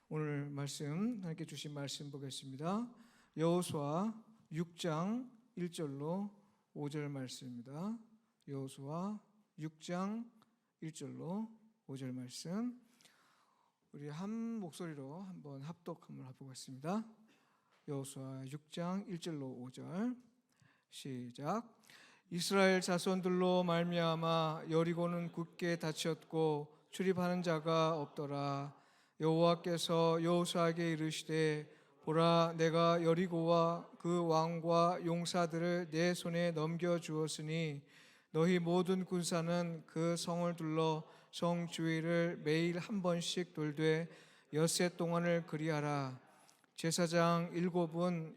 오늘 말씀 하나님께 주신 말씀 보겠습니다. 여호수아 6장 1절로 5절 말씀입니다. 여호수아 6장 1절로 5절 말씀, 우리 한 목소리로 한번 합독 한번 해보겠습니다. 여호수아 6장 1절로 5절 시작. 이스라엘 자손들로 말미암아 여리고는 굳게 닫혔고 출입하는 자가 없더라. 여호와께서 여호수아에게 이르시되 보라, 내가 여리고와 그 왕과 용사들을 내 손에 넘겨 주었으니 너희 모든 군사는 그 성을 둘러 성 주위를 매일 한 번씩 돌되 엿새 동안을 그리하라. 제사장 7은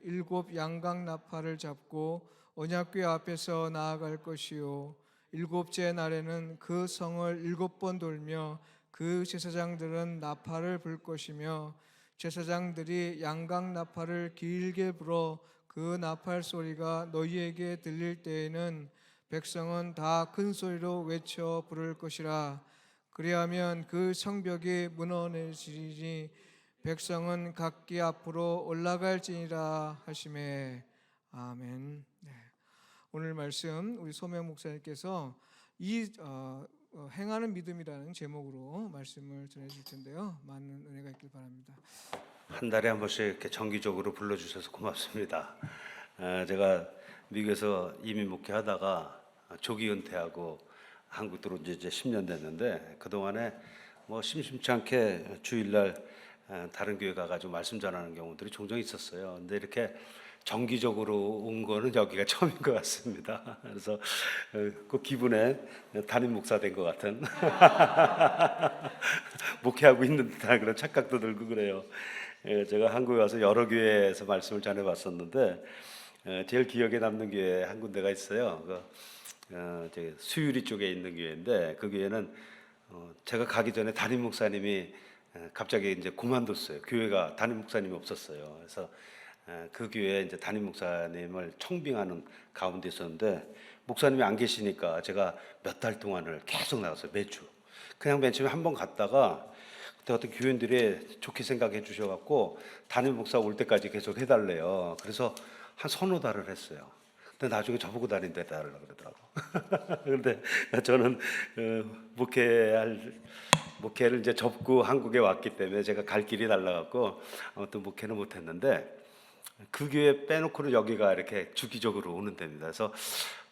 7 양각 나팔을 잡고 언약궤 앞에서 나아갈 것이요, 7째 날에는 그 성을 7번 돌며 그 제사장들은 나팔을 불 것이며, 제사장들이 양각 나팔을 길게 불어 그 나팔 소리가 너희에게 들릴 때에는 백성은 다 큰 소리로 외쳐 부를 것이라. 그리하면 그 성벽이 무너지리니 백성은 각기 앞으로 올라갈지니라 하시매. 아멘. 네. 오늘 말씀 우리 소명 목사님께서 행하는 믿음이라는 제목으로 말씀을 전해줄 텐데요. 많은 은혜가 있길 바랍니다. 한 달에 한 번씩 이렇게 정기적으로 불러주셔서 고맙습니다. 제가 미국에서 이민 목회하다가 조기 은퇴하고 한국 들어온 지 이제 10년 됐는데, 그동안에 뭐 심심치 않게 주일날 다른 교회 가가지고 말씀 전하는 경우들이 종종 있었어요. 근데 이렇게 정기적으로 온 거는 여기가 처음인 것 같습니다. 그래서 그 기분에 담임 목사 된 것 같은 목회하고 있는 듯한 그런 착각도 들고 그래요. 제가 한국에 와서 여러 교회에서 말씀을 전해봤었는데 제일 기억에 남는 교회 한 군데가 있어요. 수유리 쪽에 있는 교회인데, 그 교회는 제가 가기 전에 담임 목사님이 갑자기 이제 그만뒀어요. 교회가 담임 목사님이 없었어요. 그래서 그 교회에 이제 담임 목사님을 청빙하는 가운데 있었는데, 목사님이 안 계시니까 제가 몇 달 동안을 계속 나갔어요. 매주 그냥 맨 처음에 한 번 갔다가 그때 어떤 교인들이 좋게 생각해 주셔갖고 담임 목사 올 때까지 계속 해달래요. 그래서 한 서너 달을 했어요. 근데 나중에 저보고 다닌다 해달라고 그러더라고. 근데 저는 목회를 이제 접고 한국에 왔기 때문에 제가 갈 길이 달라갖고 아무튼 목회는 못했는데, 그 교회 빼놓고는 여기가 이렇게 주기적으로 오는 데입니다. 그래서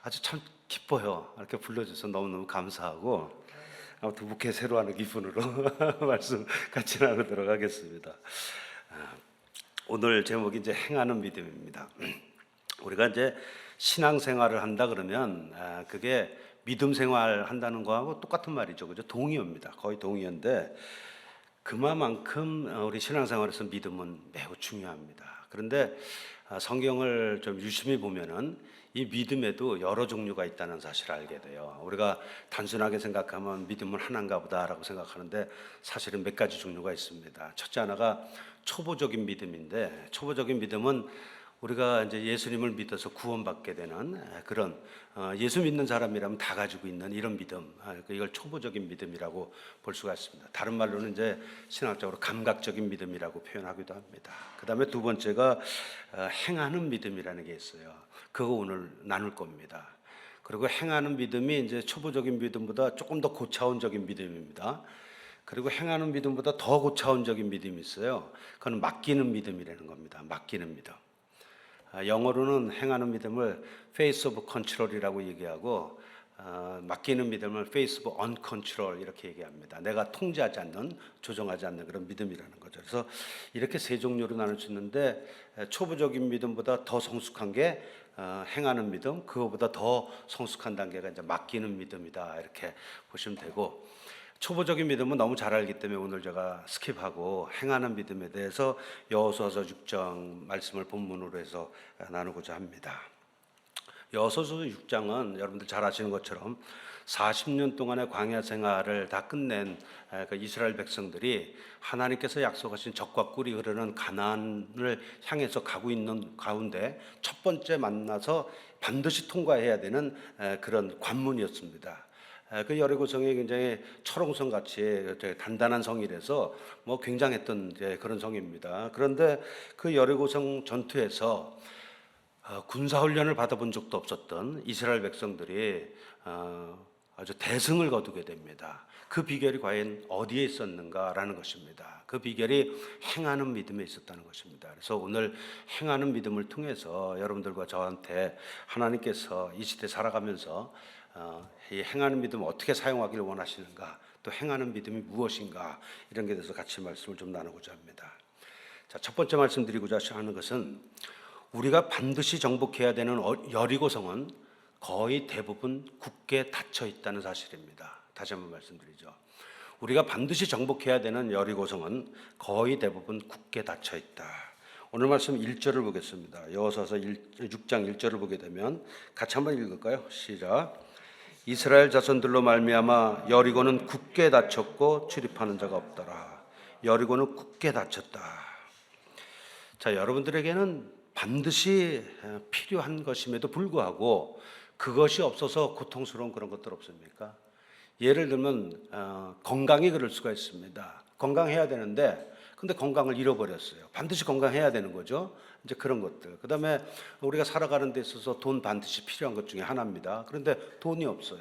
아주 참 기뻐요. 이렇게 불러줘서 너무너무 감사하고, 아무튼 목회 새로 하는 기분으로 말씀 같이 나누도록 하겠습니다. 오늘 제목이 이제 행하는 믿음입니다. 우리가 이제 신앙생활을 한다 그러면 그게 믿음 생활 한다는 거하고 똑같은 말이죠, 그죠? 동의어입니다. 거의 동의어인데, 그만큼 우리 신앙생활에서 믿음은 매우 중요합니다. 그런데 성경을 좀 유심히 보면은 이 믿음에도 여러 종류가 있다는 사실을 알게 돼요. 우리가 단순하게 생각하면 믿음은 하나인가 보다라고 생각하는데, 사실은 몇 가지 종류가 있습니다. 첫째 하나가 초보적인 믿음인데, 초보적인 믿음은 우리가 이제 예수님을 믿어서 구원받게 되는 그런 예수 믿는 사람이라면 다 가지고 있는 이런 믿음, 이걸 초보적인 믿음이라고 볼 수가 있습니다. 다른 말로는 이제 신학적으로 감각적인 믿음이라고 표현하기도 합니다. 그 다음에 두 번째가 행하는 믿음이라는 게 있어요. 그거 오늘 나눌 겁니다. 그리고 행하는 믿음이 이제 초보적인 믿음보다 조금 더 고차원적인 믿음입니다. 그리고 행하는 믿음보다 더 고차원적인 믿음이 있어요. 그건 맡기는 믿음이라는 겁니다. 맡기는 믿음. 영어로는 행하는 믿음을 Faith of Control이라고 얘기하고, 맡기는 믿음을 Faith of Uncontrol 이렇게 얘기합니다. 내가 통제하지 않는, 조정하지 않는 그런 믿음이라는 거죠. 그래서 이렇게 세 종류로 나눌 수 있는데, 초보적인 믿음보다 더 성숙한 게 행하는 믿음, 그거보다 더 성숙한 단계가 이제 맡기는 믿음이다, 이렇게 보시면 되고, 초보적인 믿음은 너무 잘 알기 때문에 오늘 제가 스킵하고 행하는 믿음에 대해서 여호수아서 6장 말씀을 본문으로 해서 나누고자 합니다. 여호수아서 6장은 여러분들 잘 아시는 것처럼 40년 동안의 광야 생활을 다 끝낸 그 이스라엘 백성들이 하나님께서 약속하신 젖과 꿀이 흐르는 가나안을 향해서 가고 있는 가운데 첫 번째 만나서 반드시 통과해야 되는 그런 관문이었습니다. 그 여리고성이 굉장히 철옹성 같이 단단한 성이라서 뭐 굉장했던 그런 성입니다. 그런데 그 여리고성 전투에서 군사 훈련을 받아본 적도 없었던 이스라엘 백성들이 아주 대승을 거두게 됩니다. 그 비결이 과연 어디에 있었는가라는 것입니다. 그 비결이 행하는 믿음에 있었다는 것입니다. 그래서 오늘 행하는 믿음을 통해서 여러분들과 저한테 하나님께서 이 시대 살아가면서 이 행하는 믿음을 어떻게 사용하기를 원하시는가, 또 행하는 믿음이 무엇인가, 이런 것에 대해서 같이 말씀을 좀 나누고자 합니다. 자, 첫 번째 말씀드리고자 하는 것은 우리가 반드시 정복해야 되는 여리고성은 거의 대부분 굳게 닫혀 있다는 사실입니다. 다시 한번 말씀드리죠. 우리가 반드시 정복해야 되는 여리고성은 거의 대부분 굳게 닫혀 있다. 오늘 말씀 1절을 보겠습니다. 여호수아서 6장 1절을 보게 되면 같이 한번 읽을까요? 시작. 이스라엘 자손들로 말미암아 여리고는 굳게 닫혔고 출입하는 자가 없더라. 여리고는 굳게 닫혔다. 자, 여러분들에게는 반드시 필요한 것임에도 불구하고 그것이 없어서 고통스러운 그런 것들 없습니까? 예를 들면 건강이 그럴 수가 있습니다. 건강해야 되는데 근데 건강을 잃어버렸어요. 반드시 건강해야 되는 거죠. 이제 그런 것들. 그다음에 우리가 살아가는 데 있어서 돈 반드시 필요한 것 중에 하나입니다. 그런데 돈이 없어요.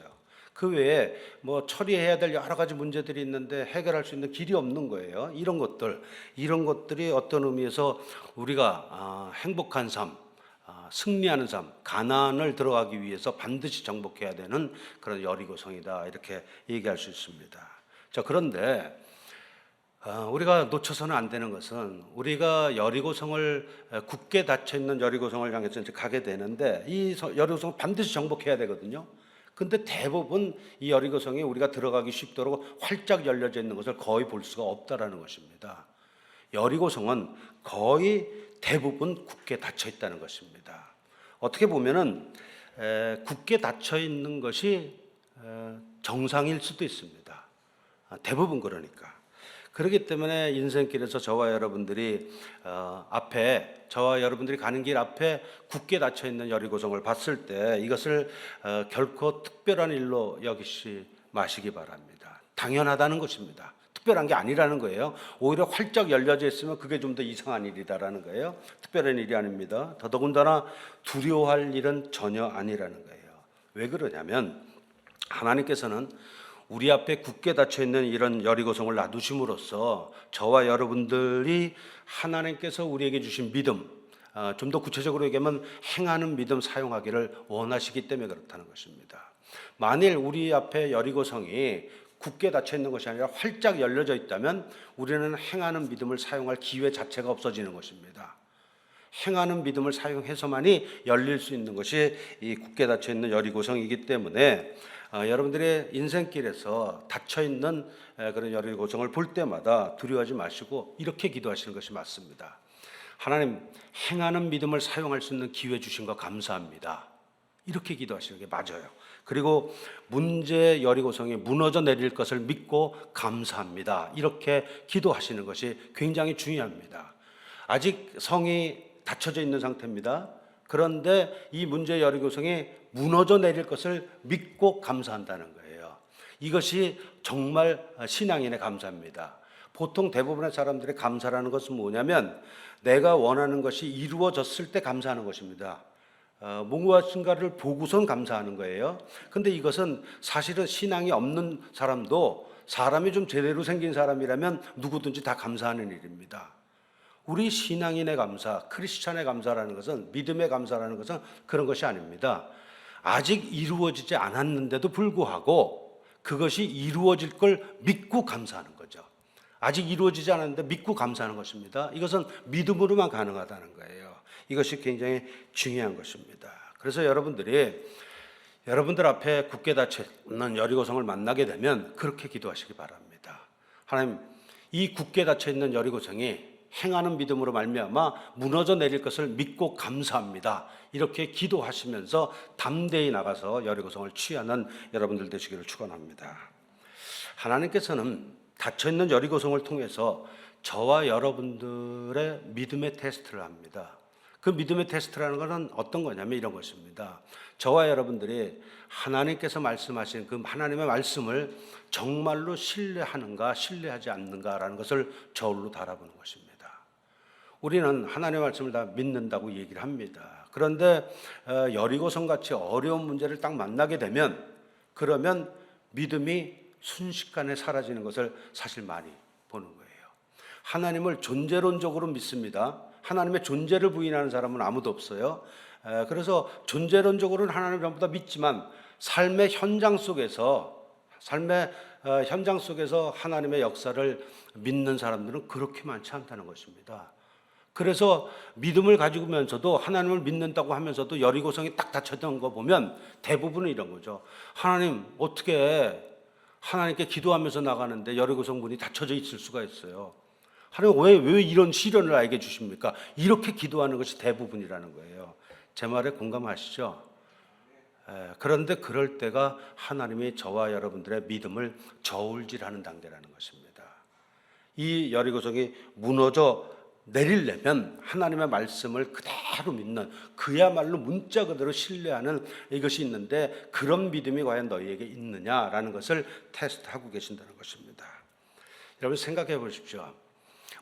그 외에 뭐 처리해야 될 여러 가지 문제들이 있는데 해결할 수 있는 길이 없는 거예요. 이런 것들이 어떤 의미에서 우리가 행복한 삶, 승리하는 삶, 가나안을 들어가기 위해서 반드시 정복해야 되는 그런 여리고성이다, 이렇게 얘기할 수 있습니다. 자, 그런데 우리가 놓쳐서는 안 되는 것은 우리가 여리고성을 굳게 닫혀 있는 여리고성을 향해서 이제 가게 되는데 이 여리고성을 반드시 정복해야 되거든요. 근데 대부분 이 여리고성이 우리가 들어가기 쉽도록 활짝 열려져 있는 것을 거의 볼 수가 없다라는 것입니다. 여리고성은 거의 대부분 굳게 닫혀 있다는 것입니다. 어떻게 보면은 굳게 닫혀 있는 것이 정상일 수도 있습니다. 대부분 그러니까. 그렇기 때문에 인생길에서 저와 여러분들이 가는 길 앞에 굳게 닫혀 있는 여리고성을 봤을 때 이것을 결코 특별한 일로 여기지 마시기 바랍니다. 당연하다는 것입니다. 특별한 게 아니라는 거예요. 오히려 활짝 열려져 있으면 그게 좀 더 이상한 일이다라는 거예요. 특별한 일이 아닙니다. 더더군다나 두려워할 일은 전혀 아니라는 거예요. 왜 그러냐면 하나님께서는 우리 앞에 굳게 닫혀 있는 이런 여리고성을 놔두심으로써 저와 여러분들이 하나님께서 우리에게 주신 믿음, 좀 더 구체적으로 얘기하면 행하는 믿음 사용하기를 원하시기 때문에 그렇다는 것입니다. 만일 우리 앞에 여리고성이 굳게 닫혀 있는 것이 아니라 활짝 열려져 있다면 우리는 행하는 믿음을 사용할 기회 자체가 없어지는 것입니다. 행하는 믿음을 사용해서만이 열릴 수 있는 것이 이 굳게 닫혀 있는 여리고성이기 때문에 여러분들의 인생길에서 닫혀 있는 그런 여리고성을 볼 때마다 두려워하지 마시고 이렇게 기도하시는 것이 맞습니다. 하나님, 행하는 믿음을 사용할 수 있는 기회 주신 거 감사합니다. 이렇게 기도하시는 게 맞아요. 그리고 문제 여리고성이 무너져 내릴 것을 믿고 감사합니다. 이렇게 기도하시는 것이 굉장히 중요합니다. 아직 성이 닫혀져 있는 상태입니다. 그런데 이 문제 여리고성이 무너져 내릴 것을 믿고 감사한다는 거예요. 이것이 정말 신앙인의 감사입니다. 보통 대부분의 사람들의 감사라는 것은 뭐냐면 내가 원하는 것이 이루어졌을 때 감사하는 것입니다. 무엇인가를 보고선 감사하는 거예요. 근데 이것은 사실은 신앙이 없는 사람도 사람이 좀 제대로 생긴 사람이라면 누구든지 다 감사하는 일입니다. 우리 신앙인의 감사, 크리스찬의 감사라는 것은, 믿음의 감사라는 것은 그런 것이 아닙니다. 아직 이루어지지 않았는데도 불구하고 그것이 이루어질 걸 믿고 감사하는 거죠. 아직 이루어지지 않았는데 믿고 감사하는 것입니다. 이것은 믿음으로만 가능하다는 거예요. 이것이 굉장히 중요한 것입니다. 그래서 여러분들이 여러분들 앞에 굳게 닫혀 있는 여리고성을 만나게 되면 그렇게 기도하시기 바랍니다. 하나님, 이 굳게 닫혀 있는 여리고성이 행하는 믿음으로 말미암아 무너져 내릴 것을 믿고 감사합니다. 이렇게 기도하시면서 담대히 나가서 여리고성을 취하는 여러분들 되시기를 축원합니다. 하나님께서는 닫혀 있는 여리고성을 통해서 저와 여러분들의 믿음의 테스트를 합니다. 그 믿음의 테스트라는 것은 어떤 거냐면 이런 것입니다. 저와 여러분들이 하나님께서 말씀하신 그 하나님의 말씀을 정말로 신뢰하는가 신뢰하지 않는가라는 것을 저울로 달아보는 것입니다. 우리는 하나님의 말씀을 다 믿는다고 얘기를 합니다. 그런데 여리고성 같이 어려운 문제를 딱 만나게 되면 그러면 믿음이 순식간에 사라지는 것을 사실 많이 보는 거예요. 하나님을 존재론적으로 믿습니다. 하나님의 존재를 부인하는 사람은 아무도 없어요. 그래서 존재론적으로는 하나님을 전부 다 믿지만 삶의 현장 속에서 하나님의 역사를 믿는 사람들은 그렇게 많지 않다는 것입니다. 그래서 믿음을 가지고면서도 하나님을 믿는다고 하면서도 여리고성이 딱 닫혔던 거 보면 대부분은 이런 거죠. 하나님 어떻게 하나님께 기도하면서 나가는데 여리고성 문이 닫혀져 있을 수가 있어요. 하나님 왜 이런 시련을 알게 주십니까? 이렇게 기도하는 것이 대부분이라는 거예요. 제 말에 공감하시죠? 그런데 그럴 때가 하나님이 저와 여러분들의 믿음을 저울질하는 단계라는 것입니다. 이 여리고성이 무너져 내리려면 하나님의 말씀을 그대로 믿는 그야말로 문자 그대로 신뢰하는 이것이 있는데 그런 믿음이 과연 너희에게 있느냐라는 것을 테스트하고 계신다는 것입니다. 여러분 생각해 보십시오.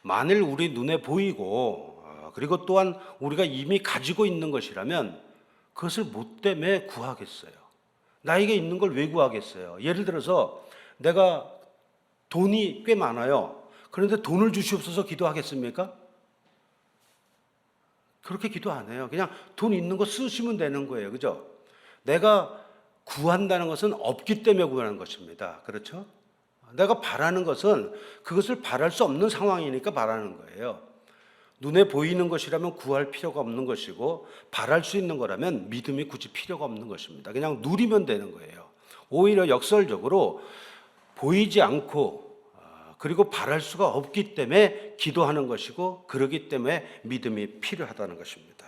만일 우리 눈에 보이고 그리고 또한 우리가 이미 가지고 있는 것이라면 그것을 뭐 때문에 구하겠어요? 나에게 있는 걸 왜 구하겠어요? 예를 들어서 내가 돈이 꽤 많아요. 그런데 돈을 주시옵소서 기도하겠습니까? 그렇게 기도 안 해요. 그냥 돈 있는 거 쓰시면 되는 거예요. 그죠? 내가 구한다는 것은 없기 때문에 구하는 것입니다. 그렇죠? 내가 바라는 것은 그것을 바랄 수 없는 상황이니까 바라는 거예요. 눈에 보이는 것이라면 구할 필요가 없는 것이고 바랄 수 있는 거라면 믿음이 굳이 필요가 없는 것입니다. 그냥 누리면 되는 거예요. 오히려 역설적으로 보이지 않고 그리고 바랄 수가 없기 때문에 기도하는 것이고 그러기 때문에 믿음이 필요하다는 것입니다.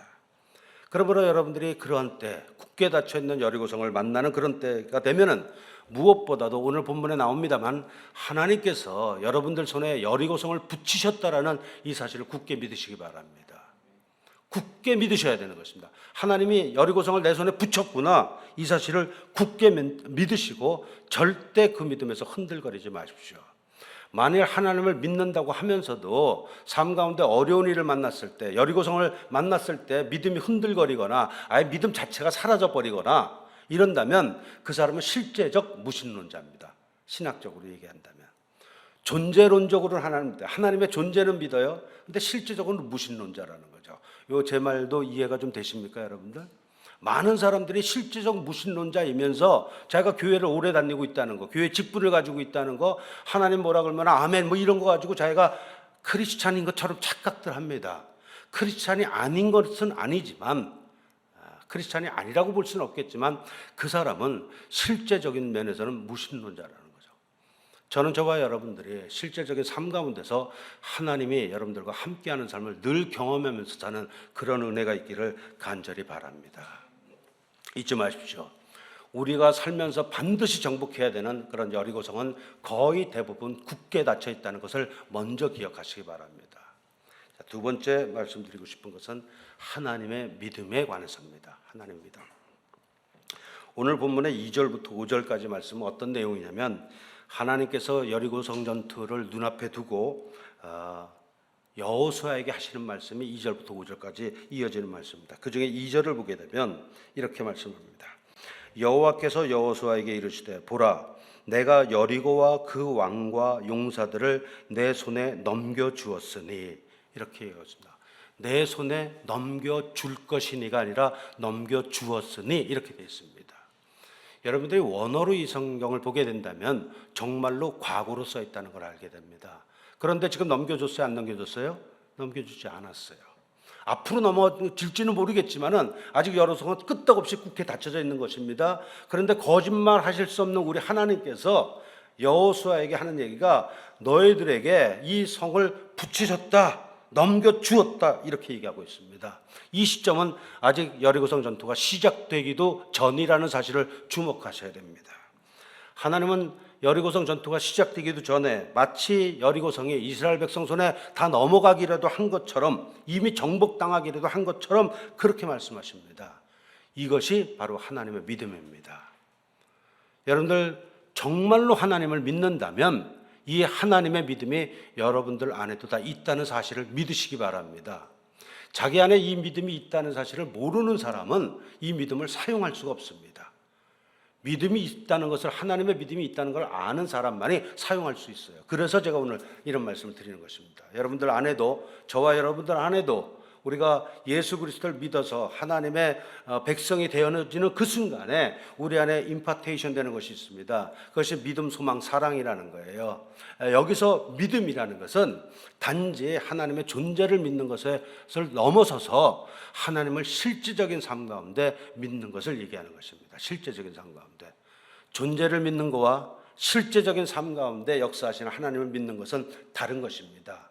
그러므로 여러분들이 그러한 때 굳게 닫혀있는 여리고성을 만나는 그런 때가 되면은 무엇보다도 오늘 본문에 나옵니다만 하나님께서 여러분들 손에 여리고성을 붙이셨다라는 이 사실을 굳게 믿으시기 바랍니다. 굳게 믿으셔야 되는 것입니다. 하나님이 여리고성을 내 손에 붙였구나 이 사실을 굳게 믿으시고 절대 그 믿음에서 흔들거리지 마십시오. 만일 하나님을 믿는다고 하면서도 삶 가운데 어려운 일을 만났을 때 여리고성을 만났을 때 믿음이 흔들거리거나 아예 믿음 자체가 사라져버리거나 이런다면 그 사람은 실제적 무신론자입니다. 신학적으로 얘기한다면 존재론적으로는 하나님의 존재는 믿어요. 근데 실제적으로는 무신론자라는 거죠. 요 제 말도 이해가 좀 되십니까 여러분들? 많은 사람들이 실제적 무신론자이면서 자기가 교회를 오래 다니고 있다는 거, 교회 직분을 가지고 있다는 거, 하나님 뭐라 그러면 아멘 뭐 이런 거 가지고 자기가 크리스찬인 것처럼 착각들 합니다. 크리스찬이 아닌 것은 아니지만 크리스찬이 아니라고 볼 수는 없겠지만 그 사람은 실제적인 면에서는 무신론자라는 거죠. 저는 저와 여러분들이 실제적인 삶 가운데서 하나님이 여러분들과 함께하는 삶을 늘 경험하면서 사는 그런 은혜가 있기를 간절히 바랍니다. 잊지 마십시오. 우리가 살면서 반드시 정복해야 되는 그런 여리고성은 거의 대부분 굳게 닫혀 있다는 것을 먼저 기억하시기 바랍니다. 두 번째 말씀드리고 싶은 것은 하나님의 믿음에 관해서입니다. 하나님의 믿음. 오늘 본문의 2절부터 5절까지 말씀은 어떤 내용이냐면 하나님께서 여리고성 전투를 눈앞에 두고 여호수아에게 하시는 말씀이 2절부터 5절까지 이어지는 말씀입니다. 그 중에 2절을 보게 되면 이렇게 말씀합니다. 여호와께서 여호수아에게 이르시되 보라 내가 여리고와 그 왕과 용사들을 내 손에 넘겨주었으니 이렇게 얘기했습니다. 내 손에 넘겨줄 것이니가 아니라 넘겨주었으니 이렇게 되어 있습니다. 여러분들이 원어로 이 성경을 보게 된다면 정말로 과거로 써 있다는 걸 알게 됩니다. 그런데 지금 넘겨줬어요? 안 넘겨줬어요? 넘겨주지 않았어요. 앞으로 넘어질지는 모르겠지만은 아직 여리고성은 끄떡없이 굳게 닫혀져 있는 것입니다. 그런데 거짓말 하실 수 없는 우리 하나님께서 여호수아에게 하는 얘기가 너희들에게 이 성을 붙이셨다. 넘겨주었다 이렇게 얘기하고 있습니다. 이 시점은 아직 여리고성 전투가 시작되기도 전이라는 사실을 주목하셔야 됩니다. 하나님은 여리고성 전투가 시작되기도 전에 마치 여리고성이 이스라엘 백성 손에 다 넘어가기라도 한 것처럼, 이미 정복당하기라도 한 것처럼 그렇게 말씀하십니다. 이것이 바로 하나님의 믿음입니다. 여러분들 정말로 하나님을 믿는다면 이 하나님의 믿음이 여러분들 안에도 다 있다는 사실을 믿으시기 바랍니다. 자기 안에 이 믿음이 있다는 사실을 모르는 사람은 이 믿음을 사용할 수가 없습니다. 믿음이 있다는 것을, 하나님의 믿음이 있다는 걸 아는 사람만이 사용할 수 있어요. 그래서 제가 오늘 이런 말씀을 드리는 것입니다. 여러분들 안에도, 저와 여러분들 안에도 우리가 예수 그리스도를 믿어서 하나님의 백성이 되어지는 그 순간에 우리 안에 임파테이션 되는 것이 있습니다. 그것이 믿음, 소망, 사랑이라는 거예요. 여기서 믿음이라는 것은 단지 하나님의 존재를 믿는 것을 넘어서서 하나님을 실질적인 삶 가운데 믿는 것을 얘기하는 것입니다. 실제적인 삶 가운데 존재를 믿는 것과 실제적인 삶 가운데 역사하시는 하나님을 믿는 것은 다른 것입니다.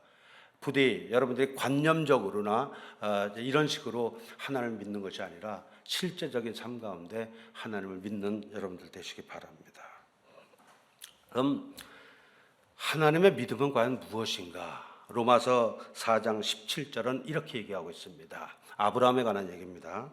부디 여러분들이 관념적으로나 이런 식으로 하나님을 믿는 것이 아니라 실제적인 삶 가운데 하나님을 믿는 여러분들 되시기 바랍니다. 그럼 하나님의 믿음은 과연 무엇인가? 로마서 4장 17절은 이렇게 얘기하고 있습니다. 아브라함에 관한 얘기입니다.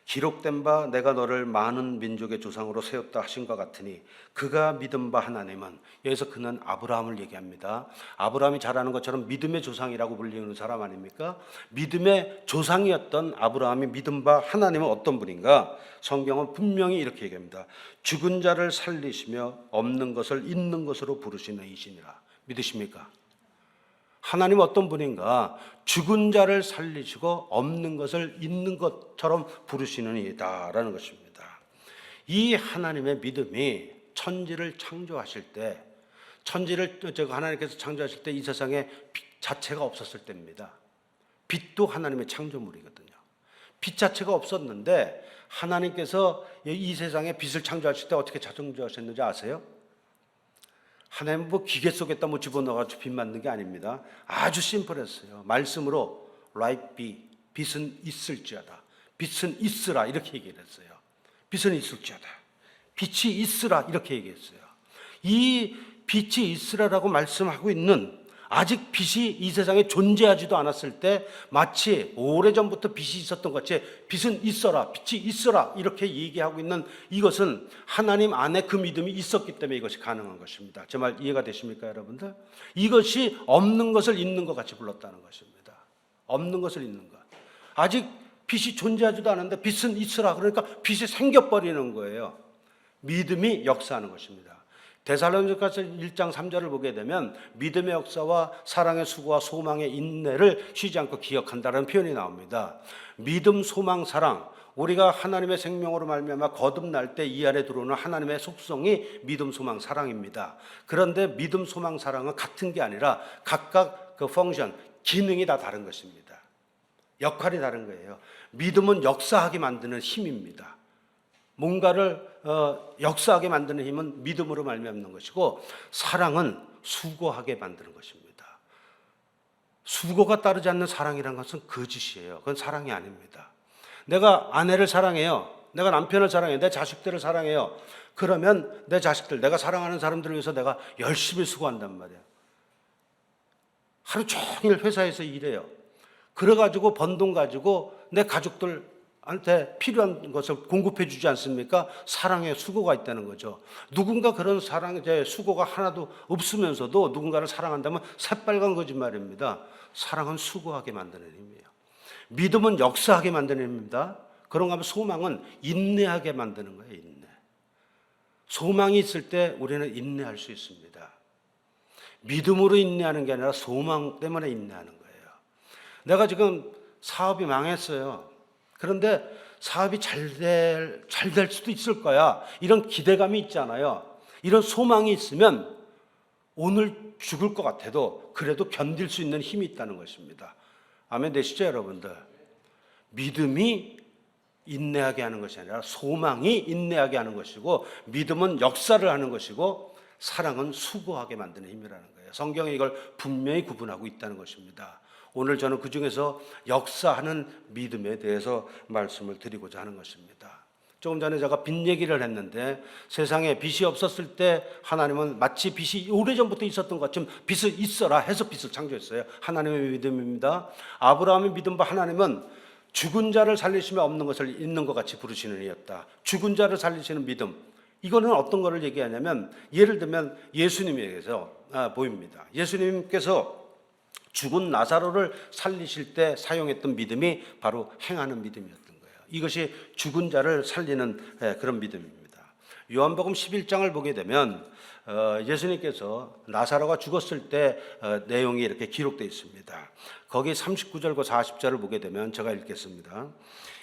기록된 바 내가 너를 많은 민족의 조상으로 세웠다 하신 것 같으니 그가 믿은 바 하나님은, 여기서 그는 아브라함을 얘기합니다. 아브라함이 잘 아는 것처럼 믿음의 조상이라고 불리는 사람 아닙니까? 믿음의 조상이었던 아브라함이 믿은 바 하나님은 어떤 분인가? 성경은 분명히 이렇게 얘기합니다. 죽은 자를 살리시며 없는 것을 있는 것으로 부르시는 이시니라. 믿으십니까? 하나님은 어떤 분인가? 죽은 자를 살리시고 없는 것을 있는 것처럼 부르시는 이다라는 것입니다. 이 하나님의 믿음이 천지를 창조하실 때, 하나님께서 창조하실 때 이 세상에 빛 자체가 없었을 때입니다. 빛도 하나님의 창조물이거든요. 빛 자체가 없었는데 하나님께서 이 세상에 빛을 창조하실 때 어떻게 창조하셨는지 아세요? 하나님은 뭐 기계 속에다 뭐 집어넣어가지고 빛 만든 게 아닙니다. 아주 심플했어요. 말씀으로 light be, 빛은 있을지어다, 빛은 있으라 이렇게 얘기를 했어요. 빛은 있을지어다, 빛이 있으라 이렇게 얘기했어요. 이 빛이 있으라라고 말씀하고 있는, 아직 빛이 이 세상에 존재하지도 않았을 때 마치 오래전부터 빛이 있었던 것 같이 빛은 있어라, 빛이 있어라 이렇게 얘기하고 있는 이것은 하나님 안에 그 믿음이 있었기 때문에 이것이 가능한 것입니다. 제 말 이해가 되십니까 여러분들? 이것이 없는 것을 있는 것 같이 불렀다는 것입니다. 없는 것을 있는 것. 아직 빛이 존재하지도 않았는데 빛은 있으라 그러니까 빛이 생겨버리는 거예요. 믿음이 역사하는 것입니다. 데살로니가서 1장 3절을 보게 되면 믿음의 역사와 사랑의 수고와 소망의 인내를 쉬지 않고 기억한다는 표현이 나옵니다. 믿음, 소망, 사랑, 우리가 하나님의 생명으로 말미암아 거듭날 때 이 안에 들어오는 하나님의 속성이 믿음, 소망, 사랑입니다. 그런데 믿음, 소망, 사랑은 같은 게 아니라 각각 그 펑션, 기능이 다 다른 것입니다. 역할이 다른 거예요. 믿음은 역사하게 만드는 힘입니다. 뭔가를 역사하게 만드는 힘은 믿음으로 말미암는 것이고, 사랑은 수고하게 만드는 것입니다. 수고가 따르지 않는 사랑이라는 것은 거짓이에요. 그건 사랑이 아닙니다. 내가 아내를 사랑해요. 내가 남편을 사랑해요. 내 자식들을 사랑해요. 그러면 내 자식들, 내가 사랑하는 사람들을 위해서 내가 열심히 수고한단 말이에요. 하루 종일 회사에서 일해요. 그래가지고 번 돈 가지고 내 가족들한테 필요한 것을 공급해 주지 않습니까? 사랑의 수고가 있다는 거죠. 누군가 그런 사랑의 수고가 하나도 없으면서도 누군가를 사랑한다면 새빨간 거짓말입니다. 사랑은 수고하게 만드는 힘이에요. 믿음은 역사하게 만드는 힘입니다. 그런가 하면 소망은 인내하게 만드는 거예요. 인내. 소망이 있을 때 우리는 인내할 수 있습니다. 믿음으로 인내하는 게 아니라 소망 때문에 인내하는 거예요. 내가 지금 사업이 망했어요. 그런데 사업이 잘 될 수도 있을 거야. 이런 기대감이 있잖아요. 이런 소망이 있으면 오늘 죽을 것 같아도 그래도 견딜 수 있는 힘이 있다는 것입니다. 아멘 되시죠 여러분들? 믿음이 인내하게 하는 것이 아니라 소망이 인내하게 하는 것이고, 믿음은 역사를 하는 것이고, 사랑은 수고하게 만드는 힘이라는 거예요. 성경이 이걸 분명히 구분하고 있다는 것입니다. 오늘 저는 그 중에서 역사하는 믿음에 대해서 말씀을 드리고자 하는 것입니다. 조금 전에 제가 빚 얘기를 했는데 세상에 빚이 없었을 때 하나님은 마치 빚이 오래전부터 있었던 것처럼 빚을 있어라 해서 빚을 창조했어요. 하나님의 믿음입니다. 아브라함의 믿음과 하나님은 죽은 자를 살리시며 없는 것을 있는 것 같이 부르시는 이였다. 죽은 자를 살리시는 믿음. 이거는 어떤 거를 얘기하냐면 예를 들면 예수님에게서 보입니다. 예수님께서 죽은 나사로를 살리실 때 사용했던 믿음이 바로 행하는 믿음이었던 거예요. 이것이 죽은 자를 살리는 그런 믿음입니다. 요한복음 11장을 보게 되면 예수님께서 나사로가 죽었을 때 내용이 이렇게 기록되어 있습니다. 거기 39절과 40절을 보게 되면 제가 읽겠습니다.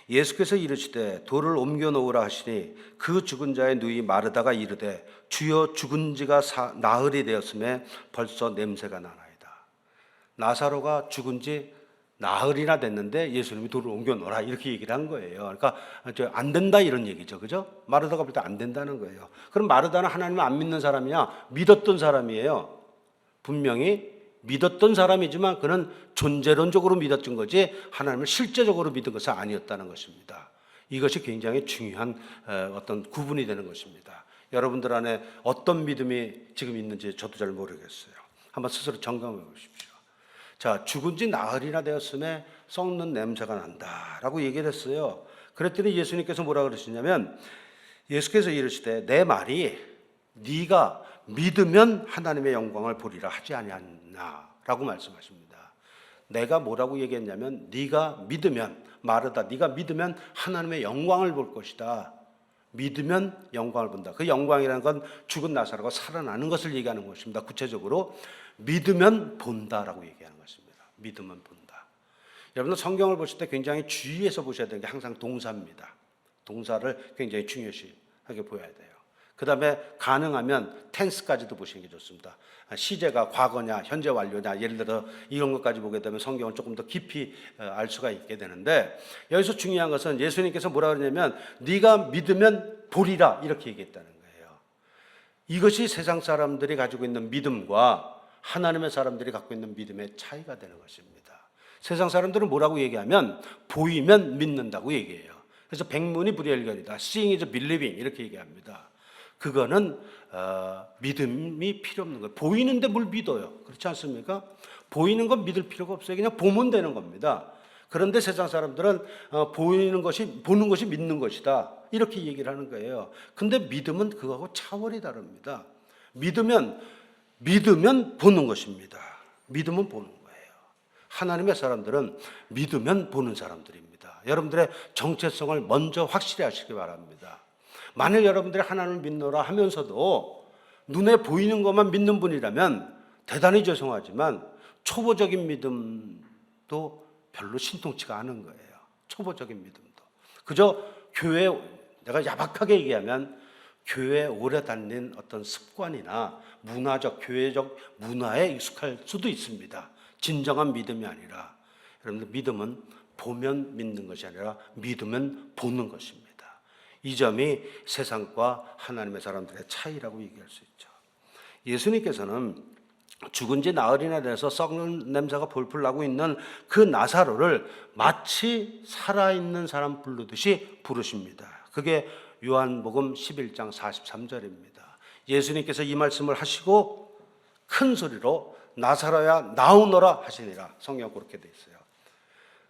예수께서 이르시되 돌을 옮겨 놓으라 하시니 그 죽은 자의 누이 마르다가 이르되 주여 죽은 지가 나흘이 되었음에 벌써 냄새가 나나이다. 나사로가 죽은 지 나흘이나 됐는데 예수님이 돌을 옮겨 놓으라 이렇게 얘기를 한 거예요. 그러니까 안 된다 이런 얘기죠. 그죠? 마르다가 볼 때 안 된다는 거예요. 그럼 마르다는 하나님을 안 믿는 사람이냐? 믿었던 사람이에요. 분명히 믿었던 사람이지만 그는 존재론적으로 믿었던 거지 하나님을 실제적으로 믿은 것은 아니었다는 것입니다. 이것이 굉장히 중요한 어떤 구분이 되는 것입니다. 여러분들 안에 어떤 믿음이 지금 있는지 저도 잘 모르겠어요. 한번 스스로 점검해 보십시오. 자, 죽은 지 나흘이나 되었음에 썩는 냄새가 난다라고 얘기를 했어요. 그랬더니 예수님께서 뭐라 그러시냐면 예수께서 이르시되 내 말이 네가 믿으면 하나님의 영광을 보리라 하지 아니하나라고 말씀하십니다. 내가 뭐라고 얘기했냐면 네가 믿으면 마르다 네가 믿으면 하나님의 영광을 볼 것이다. 믿으면 영광을 본다. 그 영광이라는 건 죽은 나사로가 살아나는 것을 얘기하는 것입니다. 구체적으로 믿으면 본다라고 얘기하는 것입니다. 믿으면 본다. 여러분들 성경을 보실 때 굉장히 주의해서 보셔야 되는 게 항상 동사입니다. 동사를 굉장히 중요시하게 보여야 돼요. 그 다음에 가능하면 텐스까지도 보시는 게 좋습니다. 시제가 과거냐 현재 완료냐 예를 들어 이런 것까지 보게 되면 성경을 조금 더 깊이 알 수가 있게 되는데 여기서 중요한 것은 예수님께서 뭐라 그러냐면 네가 믿으면 보리라 이렇게 얘기했다는 거예요. 이것이 세상 사람들이 가지고 있는 믿음과 하나님의 사람들이 갖고 있는 믿음의 차이가 되는 것입니다. 세상 사람들은 뭐라고 얘기하면 보이면 믿는다고 얘기해요. 그래서 백문이 불여일견이다. Seeing is believing 이렇게 얘기합니다. 그거는 믿음이 필요 없는 거예요. 보이는데 뭘 믿어요? 그렇지 않습니까? 보이는 건 믿을 필요가 없어요. 그냥 보면 되는 겁니다. 그런데 세상 사람들은 보는 것이 믿는 것이다. 이렇게 얘기를 하는 거예요. 근데 믿음은 그거하고 차원이 다릅니다. 믿으면 보는 것입니다. 믿으면 보는 거예요. 하나님의 사람들은 믿으면 보는 사람들입니다. 여러분들의 정체성을 먼저 확실히 하시기 바랍니다. 만일 여러분들이 하나님을 믿노라 하면서도 눈에 보이는 것만 믿는 분이라면 대단히 죄송하지만 초보적인 믿음도 별로 신통치가 않은 거예요. 초보적인 믿음도. 그저 교회, 내가 야박하게 얘기하면 교회에 오래 다닌 어떤 습관이나 문화적, 교회적 문화에 익숙할 수도 있습니다. 진정한 믿음이 아니라 여러분들 믿음은 보면 믿는 것이 아니라 믿으면 보는 것입니다. 이 점이 세상과 하나님의 사람들의 차이라고 얘기할 수 있죠. 예수님께서는 죽은 지 나흘이나 돼서 썩는 냄새가 풀풀 나고 있는 그 나사로를 마치 살아있는 사람 부르듯이 부르십니다. 그게 요한복음 11장 43절입니다. 예수님께서 이 말씀을 하시고 큰 소리로 나사로야 나오너라 하시니라. 성경 그렇게 돼 있어요.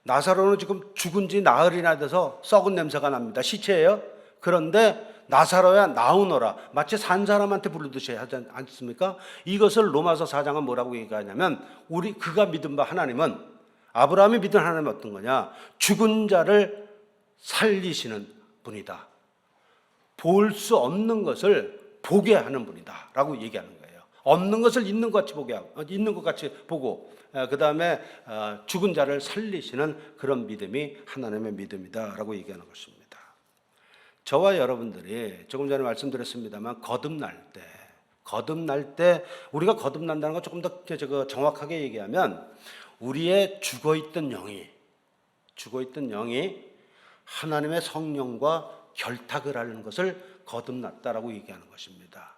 나사로는 지금 죽은 지 나흘이나 돼서 썩은 냄새가 납니다. 시체예요. 그런데 나사로야 나오너라. 마치 산 사람한테 부르듯이 하지 않습니까? 이것을 로마서 4장은 뭐라고 얘기하냐면 그가 믿은 바 하나님은 아브라함이 믿은 하나님은 어떤 거냐? 죽은 자를 살리시는 분이다. 볼 수 없는 것을 보게 하는 분이다 라고 얘기하는 거예요. 없는 것을 있는 것 같이 보게 하고, 있는 것 같이 보고 그 다음에 죽은 자를 살리시는 그런 믿음이 하나님의 믿음이다 라고 얘기하는 것입니다. 저와 여러분들이 조금 전에 말씀드렸습니다만 거듭날 때 우리가 거듭난다는 건 조금 더 정확하게 얘기하면 우리의 죽어있던 영이 하나님의 성령과 결탁을 하는 것을 거듭났다라고 얘기하는 것입니다.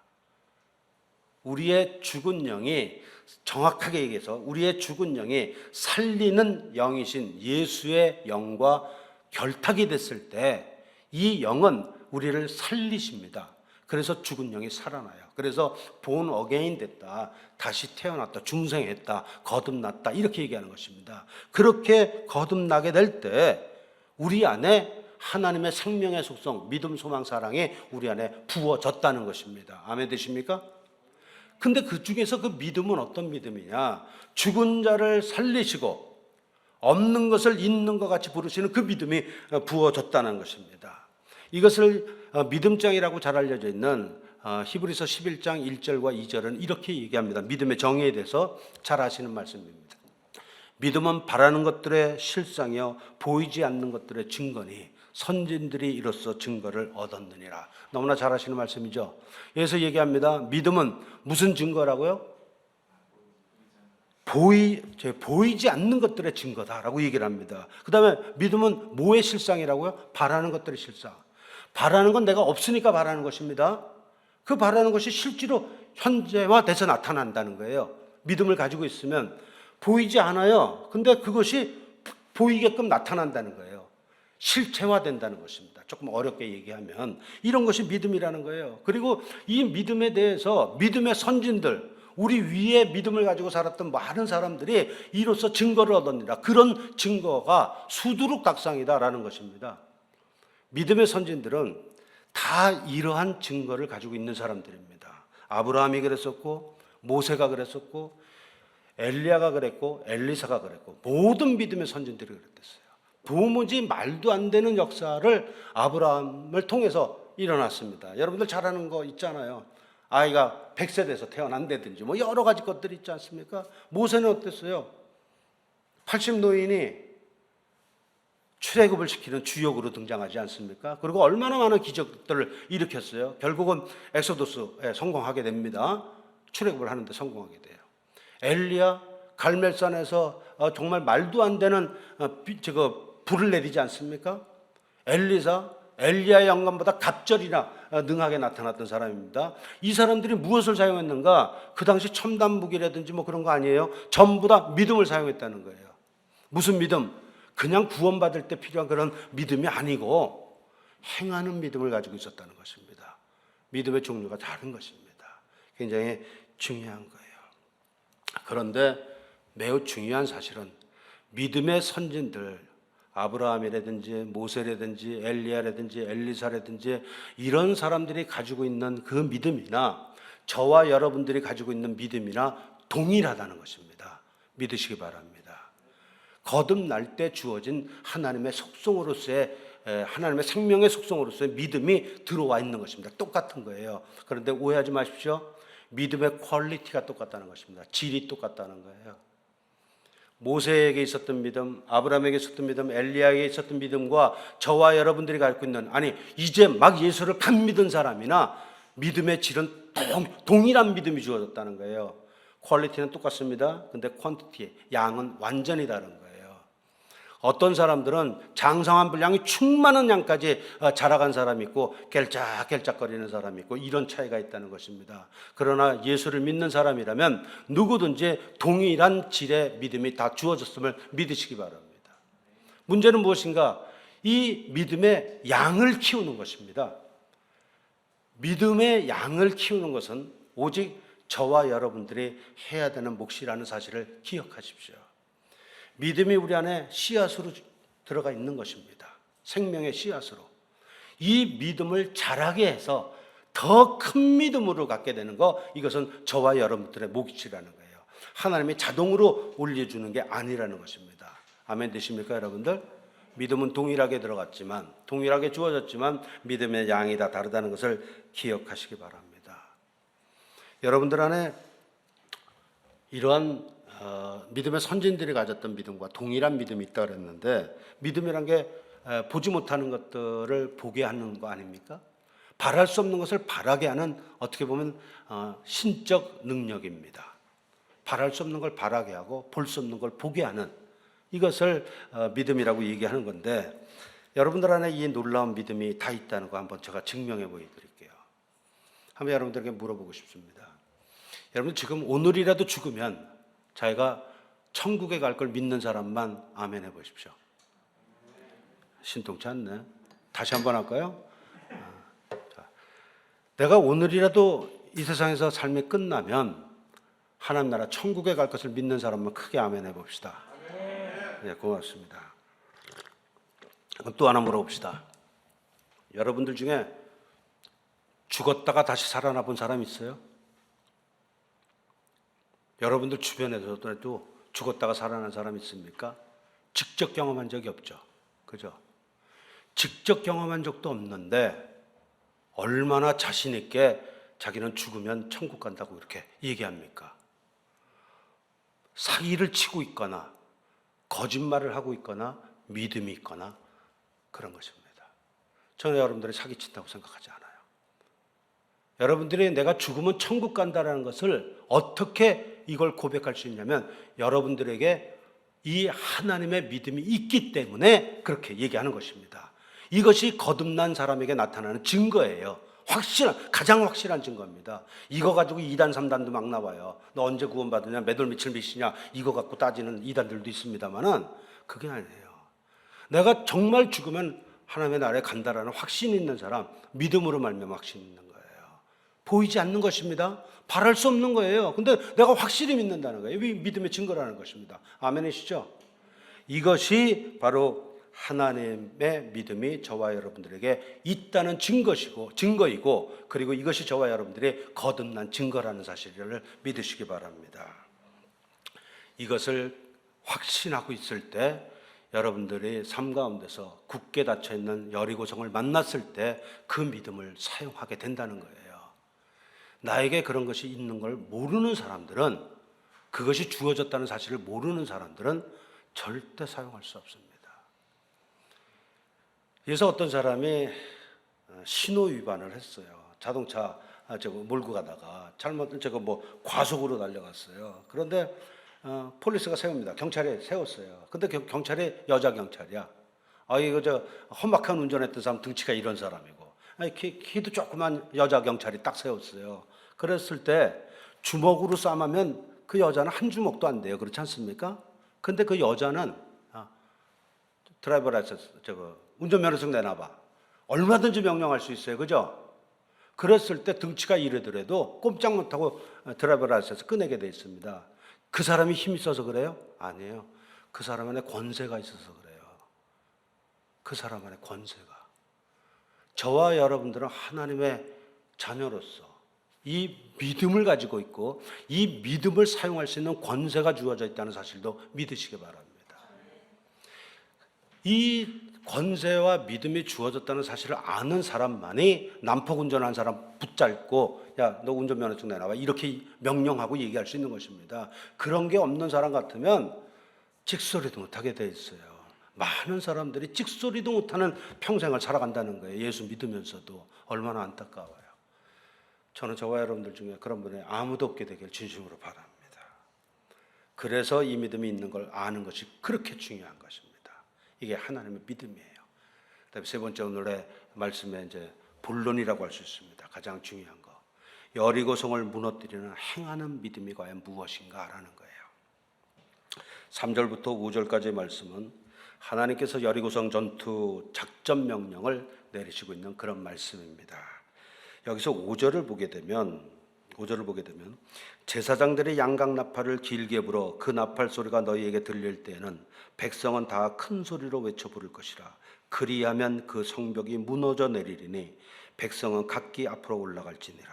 우리의 죽은 영이 정확하게 얘기해서 우리의 죽은 영이 살리는 영이신 예수의 영과 결탁이 됐을 때 이 영은 우리를 살리십니다. 그래서 죽은 영이 살아나요. 그래서 본 어게인 됐다, 다시 태어났다, 중생했다, 거듭났다 이렇게 얘기하는 것입니다. 그렇게 거듭나게 될 때 우리 안에 하나님의 생명의 속성, 믿음, 소망, 사랑이 우리 안에 부어졌다는 것입니다. 아멘 되십니까? 근데 그 중에서 그 믿음은 어떤 믿음이냐? 죽은 자를 살리시고 없는 것을 있는 것 같이 부르시는 그 믿음이 부어졌다는 것입니다. 이것을 믿음장이라고 잘 알려져 있는 히브리서 11장 1절과 2절은 이렇게 얘기합니다. 믿음의 정의에 대해서 잘 아시는 말씀입니다. 믿음은 바라는 것들의 실상이요 보이지 않는 것들의 증거니 선진들이 이로써 증거를 얻었느니라. 너무나 잘 아시는 말씀이죠. 여기서 얘기합니다. 믿음은 무슨 증거라고요? 보이지 않는 것들의 증거다라고 얘기를 합니다. 그 다음에 믿음은 뭐의 실상이라고요? 바라는 것들의 실상. 바라는 건 내가 없으니까 바라는 것입니다. 그 바라는 것이 실제로 현재화돼서 나타난다는 거예요. 믿음을 가지고 있으면 보이지 않아요. 근데 그것이 보이게끔 나타난다는 거예요. 실체화된다는 것입니다. 조금 어렵게 얘기하면 이런 것이 믿음이라는 거예요. 그리고 이 믿음에 대해서 믿음의 선진들, 우리 위에 믿음을 가지고 살았던 많은 사람들이 이로써 증거를 얻었느니라. 그런 증거가 수두룩닥상이다라는 것입니다. 믿음의 선진들은 다 이러한 증거를 가지고 있는 사람들입니다. 아브라함이 그랬었고 모세가 그랬었고 엘리야가 그랬고 엘리사가 그랬고 모든 믿음의 선진들이 그랬댔어요. 도무지 말도 안 되는 역사를 아브라함을 통해서 일어났습니다. 여러분들 잘 아는 거 있잖아요. 아이가 100세 돼서 태어난다든지 뭐 여러 가지 것들이 있지 않습니까? 모세는 어땠어요? 80 노인이 출애굽을 시키는 주역으로 등장하지 않습니까? 그리고 얼마나 많은 기적들을 일으켰어요. 결국은 엑소더스에 성공하게 됩니다. 출애굽을 하는데 성공하게 돼요. 엘리야 갈멜산에서 정말 말도 안 되는 불을 내리지 않습니까? 엘리사 엘리야의 영감보다 갑절이나 능하게 나타났던 사람입니다. 이 사람들이 무엇을 사용했는가? 그 당시 첨단 무기라든지 뭐 그런 거 아니에요. 전부 다 믿음을 사용했다는 거예요. 무슨 믿음? 그냥 구원받을 때 필요한 그런 믿음이 아니고 행하는 믿음을 가지고 있었다는 것입니다. 믿음의 종류가 다른 것입니다. 굉장히 중요한 거예요. 그런데 매우 중요한 사실은 믿음의 선진들, 아브라함이라든지 모세라든지 엘리야라든지 엘리사라든지 이런 사람들이 가지고 있는 그 믿음이나 저와 여러분들이 가지고 있는 믿음이나 동일하다는 것입니다. 믿으시기 바랍니다. 거듭날 때 주어진 하나님의 속성으로서의 하나님의 생명의 속성으로서의 믿음이 들어와 있는 것입니다. 똑같은 거예요. 그런데 오해하지 마십시오. 믿음의 퀄리티가 똑같다는 것입니다. 질이 똑같다는 거예요. 모세에게 있었던 믿음, 아브라함에게 있었던 믿음, 엘리야에게 있었던 믿음과 저와 여러분들이 갖고 있는, 아니 이제 막 예수를 간 믿은 사람이나 믿음의 질은 동일한 믿음이 주어졌다는 거예요. 퀄리티는 똑같습니다. 근데 퀀티티, 양은 완전히 다른 거예요. 어떤 사람들은 장성한 분량이 충만한 양까지 자라간 사람이 있고 깰짝깰짝거리는 사람이 있고 이런 차이가 있다는 것입니다. 그러나 예수를 믿는 사람이라면 누구든지 동일한 질의 믿음이 다 주어졌음을 믿으시기 바랍니다. 문제는 무엇인가? 이 믿음의 양을 키우는 것입니다. 믿음의 양을 키우는 것은 오직 저와 여러분들이 해야 되는 몫이라는 사실을 기억하십시오. 믿음이 우리 안에 씨앗으로 들어가 있는 것입니다. 생명의 씨앗으로. 이 믿음을 자라게 해서 더 큰 믿음으로 갖게 되는 거, 이것은 저와 여러분들의 몫이라는 거예요. 하나님이 자동으로 올려주는 게 아니라는 것입니다. 아멘 되십니까 여러분들? 믿음은 동일하게 들어갔지만, 동일하게 주어졌지만 믿음의 양이 다 다르다는 것을 기억하시기 바랍니다. 여러분들 안에 이러한 믿음의 선진들이 가졌던 믿음과 동일한 믿음이 있다고 그랬는데, 믿음이란 게 보지 못하는 것들을 보게 하는 거 아닙니까? 바랄 수 없는 것을 바라게 하는, 어떻게 보면 신적 능력입니다. 바랄 수 없는 걸 바라게 하고 볼 수 없는 걸 보게 하는, 이것을 믿음이라고 얘기하는 건데, 여러분들 안에 이 놀라운 믿음이 다 있다는 거 한번 제가 증명해 보여드릴게요. 한번 여러분들에게 물어보고 싶습니다. 여러분 지금 오늘이라도 죽으면 자기가 천국에 갈 걸 믿는 사람만 아멘 해보십시오. 신통치 않네. 다시 한번 할까요? 내가 오늘이라도 이 세상에서 삶이 끝나면 하나님 나라 천국에 갈 것을 믿는 사람만 크게 아멘 해봅시다. 네, 고맙습니다. 그럼 또 하나 물어봅시다. 여러분들 중에 죽었다가 다시 살아나 본 사람 있어요? 여러분들 주변에서도 죽었다가 살아난 사람 있습니까? 직접 경험한 적이 없죠. 그죠? 직접 경험한 적도 없는데 얼마나 자신 있게 자기는 죽으면 천국 간다고 이렇게 얘기합니까? 사기를 치고 있거나 거짓말을 하고 있거나 믿음이 있거나 그런 것입니다. 저는 여러분들이 사기친다고 생각하지 않아요. 여러분들이 내가 죽으면 천국 간다는 것을 어떻게 이걸 고백할 수 있냐면 여러분들에게 이 하나님의 믿음이 있기 때문에 그렇게 얘기하는 것입니다. 이것이 거듭난 사람에게 나타나는 증거예요. 가장 확실한 증거입니다. 이거 가지고 2단, 3단도 막 나와요. 너 언제 구원받으냐, 몇 월 며칠 몇이냐, 이거 갖고 따지는 2단들도 있습니다만은 그게 아니에요. 내가 정말 죽으면 하나님의 나라에 간다라는 확신이 있는 사람, 믿음으로 말미암아 확신이 있는 거예요. 보이지 않는 것입니다. 바랄 수 없는 거예요. 근데 내가 확실히 믿는다는 거예요. 이 믿음의 증거라는 것입니다. 아멘이시죠? 이것이 바로 하나님의 믿음이 저와 여러분들에게 있다는 증거이고 그리고 이것이 저와 여러분들의 거듭난 증거라는 사실을 믿으시기 바랍니다. 이것을 확신하고 있을 때 여러분들이 삶 가운데서 굳게 닫혀있는 여리고성을 만났을 때 그 믿음을 사용하게 된다는 거예요. 나에게 그런 것이 있는 걸 모르는 사람들은, 그것이 주어졌다는 사실을 모르는 사람들은 절대 사용할 수 없습니다. 그래서 어떤 사람이 신호 위반을 했어요. 자동차 몰고 가다가 과속으로 달려갔어요. 그런데 폴리스가 세웁니다. 경찰이 세웠어요. 근데 경찰이 여자 경찰이야. 이거 험악한 운전했던 사람 등치가 이런 사람이고, 키도 조그만 여자 경찰이 딱 세웠어요. 그랬을 때 주먹으로 싸매면 그 여자는 한 주먹도 안 돼요. 그렇지 않습니까? 근데 그 여자는 드라이버 라이센스 운전면허증 내놔봐. 얼마든지 명령할 수 있어요. 그죠? 그랬을 때 등치가 이러더라도 꼼짝 못하고 드라이버 라이센스 꺼내게 돼 있습니다. 그 사람이 힘이 있어서 그래요? 아니에요. 그 사람 안에 권세가 있어서 그래요. 그 사람 안에 권세가. 저와 여러분들은 하나님의 자녀로서 이 믿음을 가지고 있고 이 믿음을 사용할 수 있는 권세가 주어져 있다는 사실도 믿으시기 바랍니다. 이 권세와 믿음이 주어졌다는 사실을 아는 사람만이 난폭 운전한 사람 붙잡고 야, 너 운전면허증 내놔봐 이렇게 명령하고 얘기할 수 있는 것입니다. 그런 게 없는 사람 같으면 찍소리도 못하게 돼 있어요. 많은 사람들이 찍소리도 못하는 평생을 살아간다는 거예요. 예수 믿으면서도. 얼마나 안타까워요. 저는 저와 여러분들 중에 그런 분이 아무도 없게 되길 진심으로 바랍니다. 그래서 이 믿음이 있는 걸 아는 것이 그렇게 중요한 것입니다. 이게 하나님의 믿음이에요. 그다음에 세 번째 오늘의 말씀에 이제 본론이라고 할 수 있습니다. 가장 중요한 거. 여리고성을 무너뜨리는 행하는 믿음이 과연 무엇인가라는 거예요. 3절부터 5절까지의 말씀은 하나님께서 여리고성 전투 작전 명령을 내리시고 있는 그런 말씀입니다. 여기서 5절을 보게 되면 제사장들이 양각 나팔을 길게 불어 그 나팔 소리가 너희에게 들릴 때에는 백성은 다 큰 소리로 외쳐 부를 것이라. 그리하면 그 성벽이 무너져 내리리니 백성은 각기 앞으로 올라갈지니라.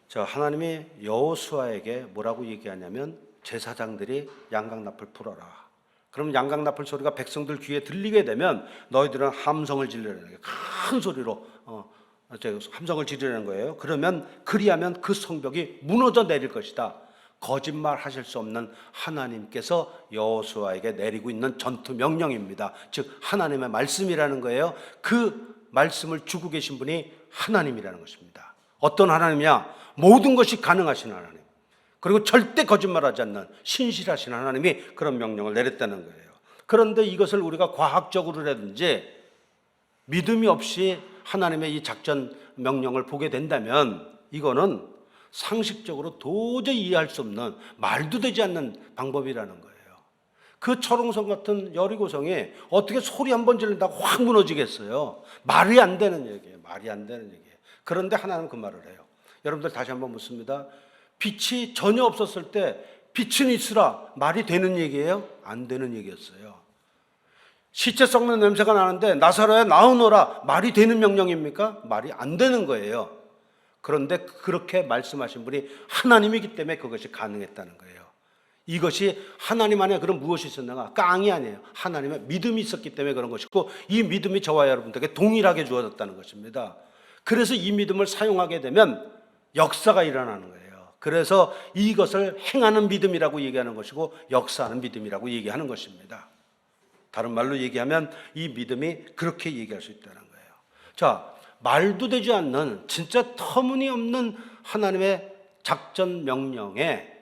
자, 하나님이 여호수아에게 뭐라고 얘기하냐면 제사장들이 양각 나팔 불어라. 그럼 양각 나팔 소리가 백성들 귀에 들리게 되면 너희들은 함성을 지르라는 거예요. 큰 소리로 함성을 지르라는 거예요. 그리하면 그 성벽이 무너져 내릴 것이다. 거짓말 하실 수 없는 하나님께서 여호수아에게 내리고 있는 전투 명령입니다. 즉 하나님의 말씀이라는 거예요. 그 말씀을 주고 계신 분이 하나님이라는 것입니다. 어떤 하나님이냐? 모든 것이 가능하신 하나님. 그리고 절대 거짓말하지 않는 신실하신 하나님이 그런 명령을 내렸다는 거예요. 그런데 이것을 우리가 과학적으로라든지 믿음이 없이 하나님의 이 작전 명령을 보게 된다면 이거는 상식적으로 도저히 이해할 수 없는 말도 되지 않는 방법이라는 거예요. 그 철옹성 같은 여리고성이 어떻게 소리 한 번 지른다고 확 무너지겠어요? 말이 안 되는 얘기예요. 말이 안 되는 얘기예요. 그런데 하나님은 그 말을 해요. 여러분들 다시 한번 묻습니다. 빛이 전혀 없었을 때 빛은 있으라 말이 되는 얘기예요? 안 되는 얘기였어요. 시체 썩는 냄새가 나는데 나사로야 나오너라 말이 되는 명령입니까? 말이 안 되는 거예요. 그런데 그렇게 말씀하신 분이 하나님이기 때문에 그것이 가능했다는 거예요. 이것이 하나님 안에 그런 무엇이 있었는가? 깡이 아니에요. 하나님의 믿음이 있었기 때문에 그런 것이고, 이 믿음이 저와 여러분들에게 동일하게 주어졌다는 것입니다. 그래서 이 믿음을 사용하게 되면 역사가 일어나는 거예요. 그래서 이것을 행하는 믿음이라고 얘기하는 것이고 역사하는 믿음이라고 얘기하는 것입니다. 다른 말로 얘기하면 이 믿음이 그렇게 얘기할 수 있다는 거예요. 자, 말도 되지 않는 진짜 터무니없는 하나님의 작전 명령에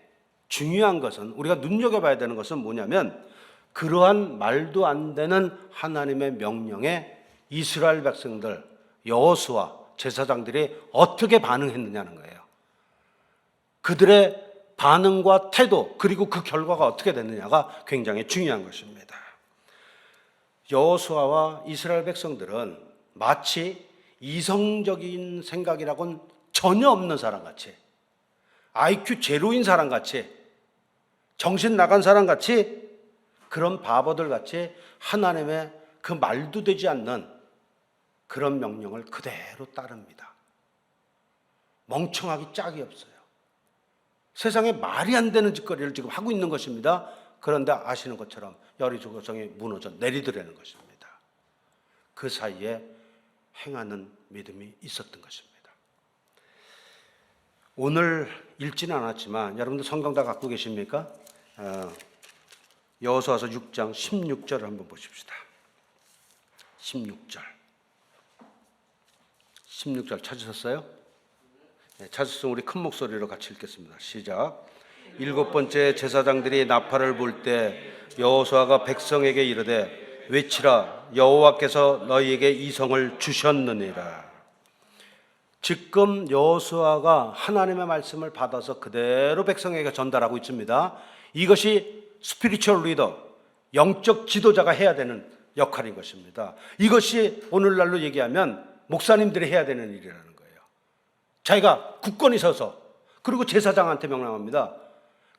중요한 것은, 우리가 눈여겨봐야 되는 것은 뭐냐면, 그러한 말도 안 되는 하나님의 명령에 이스라엘 백성들, 여호수아 제사장들이 어떻게 반응했느냐는 거예요. 그들의 반응과 태도, 그리고 그 결과가 어떻게 됐느냐가 굉장히 중요한 것입니다. 여호수아와 이스라엘 백성들은 마치 이성적인 생각이라고는 전혀 없는 사람같이, IQ 제로인 사람같이, 정신 나간 사람같이, 그런 바보들같이 하나님의 그 말도 되지 않는 그런 명령을 그대로 따릅니다. 멍청하기 짝이 없어요. 세상에 말이 안 되는 짓거리를 지금 하고 있는 것입니다. 그런데 아시는 것처럼 여리고 고성이 무너져 내리더라는 것입니다. 그 사이에 행하는 믿음이 있었던 것입니다. 오늘 읽지는 않았지만 여러분들 성경 다 갖고 계십니까? 여호수아서 6장 16절을 한번 보십시다. 16절 찾으셨어요? 네, 찾으시면 우리 큰 목소리로 같이 읽겠습니다. 시작. 일곱 번째 제사장들이 나팔을 불 때 여호수아가 백성에게 이르되 외치라, 여호와께서 너희에게 이 성을 주셨느니라. 지금 여호수아가 하나님의 말씀을 받아서 그대로 백성에게 전달하고 있습니다. 이것이 스피리추얼 리더, 영적 지도자가 해야 되는 역할인 것입니다. 이것이 오늘날로 얘기하면 목사님들이 해야 되는 일이라는 거예요. 자기가 굳건히 서서, 그리고 제사장한테 명령합니다.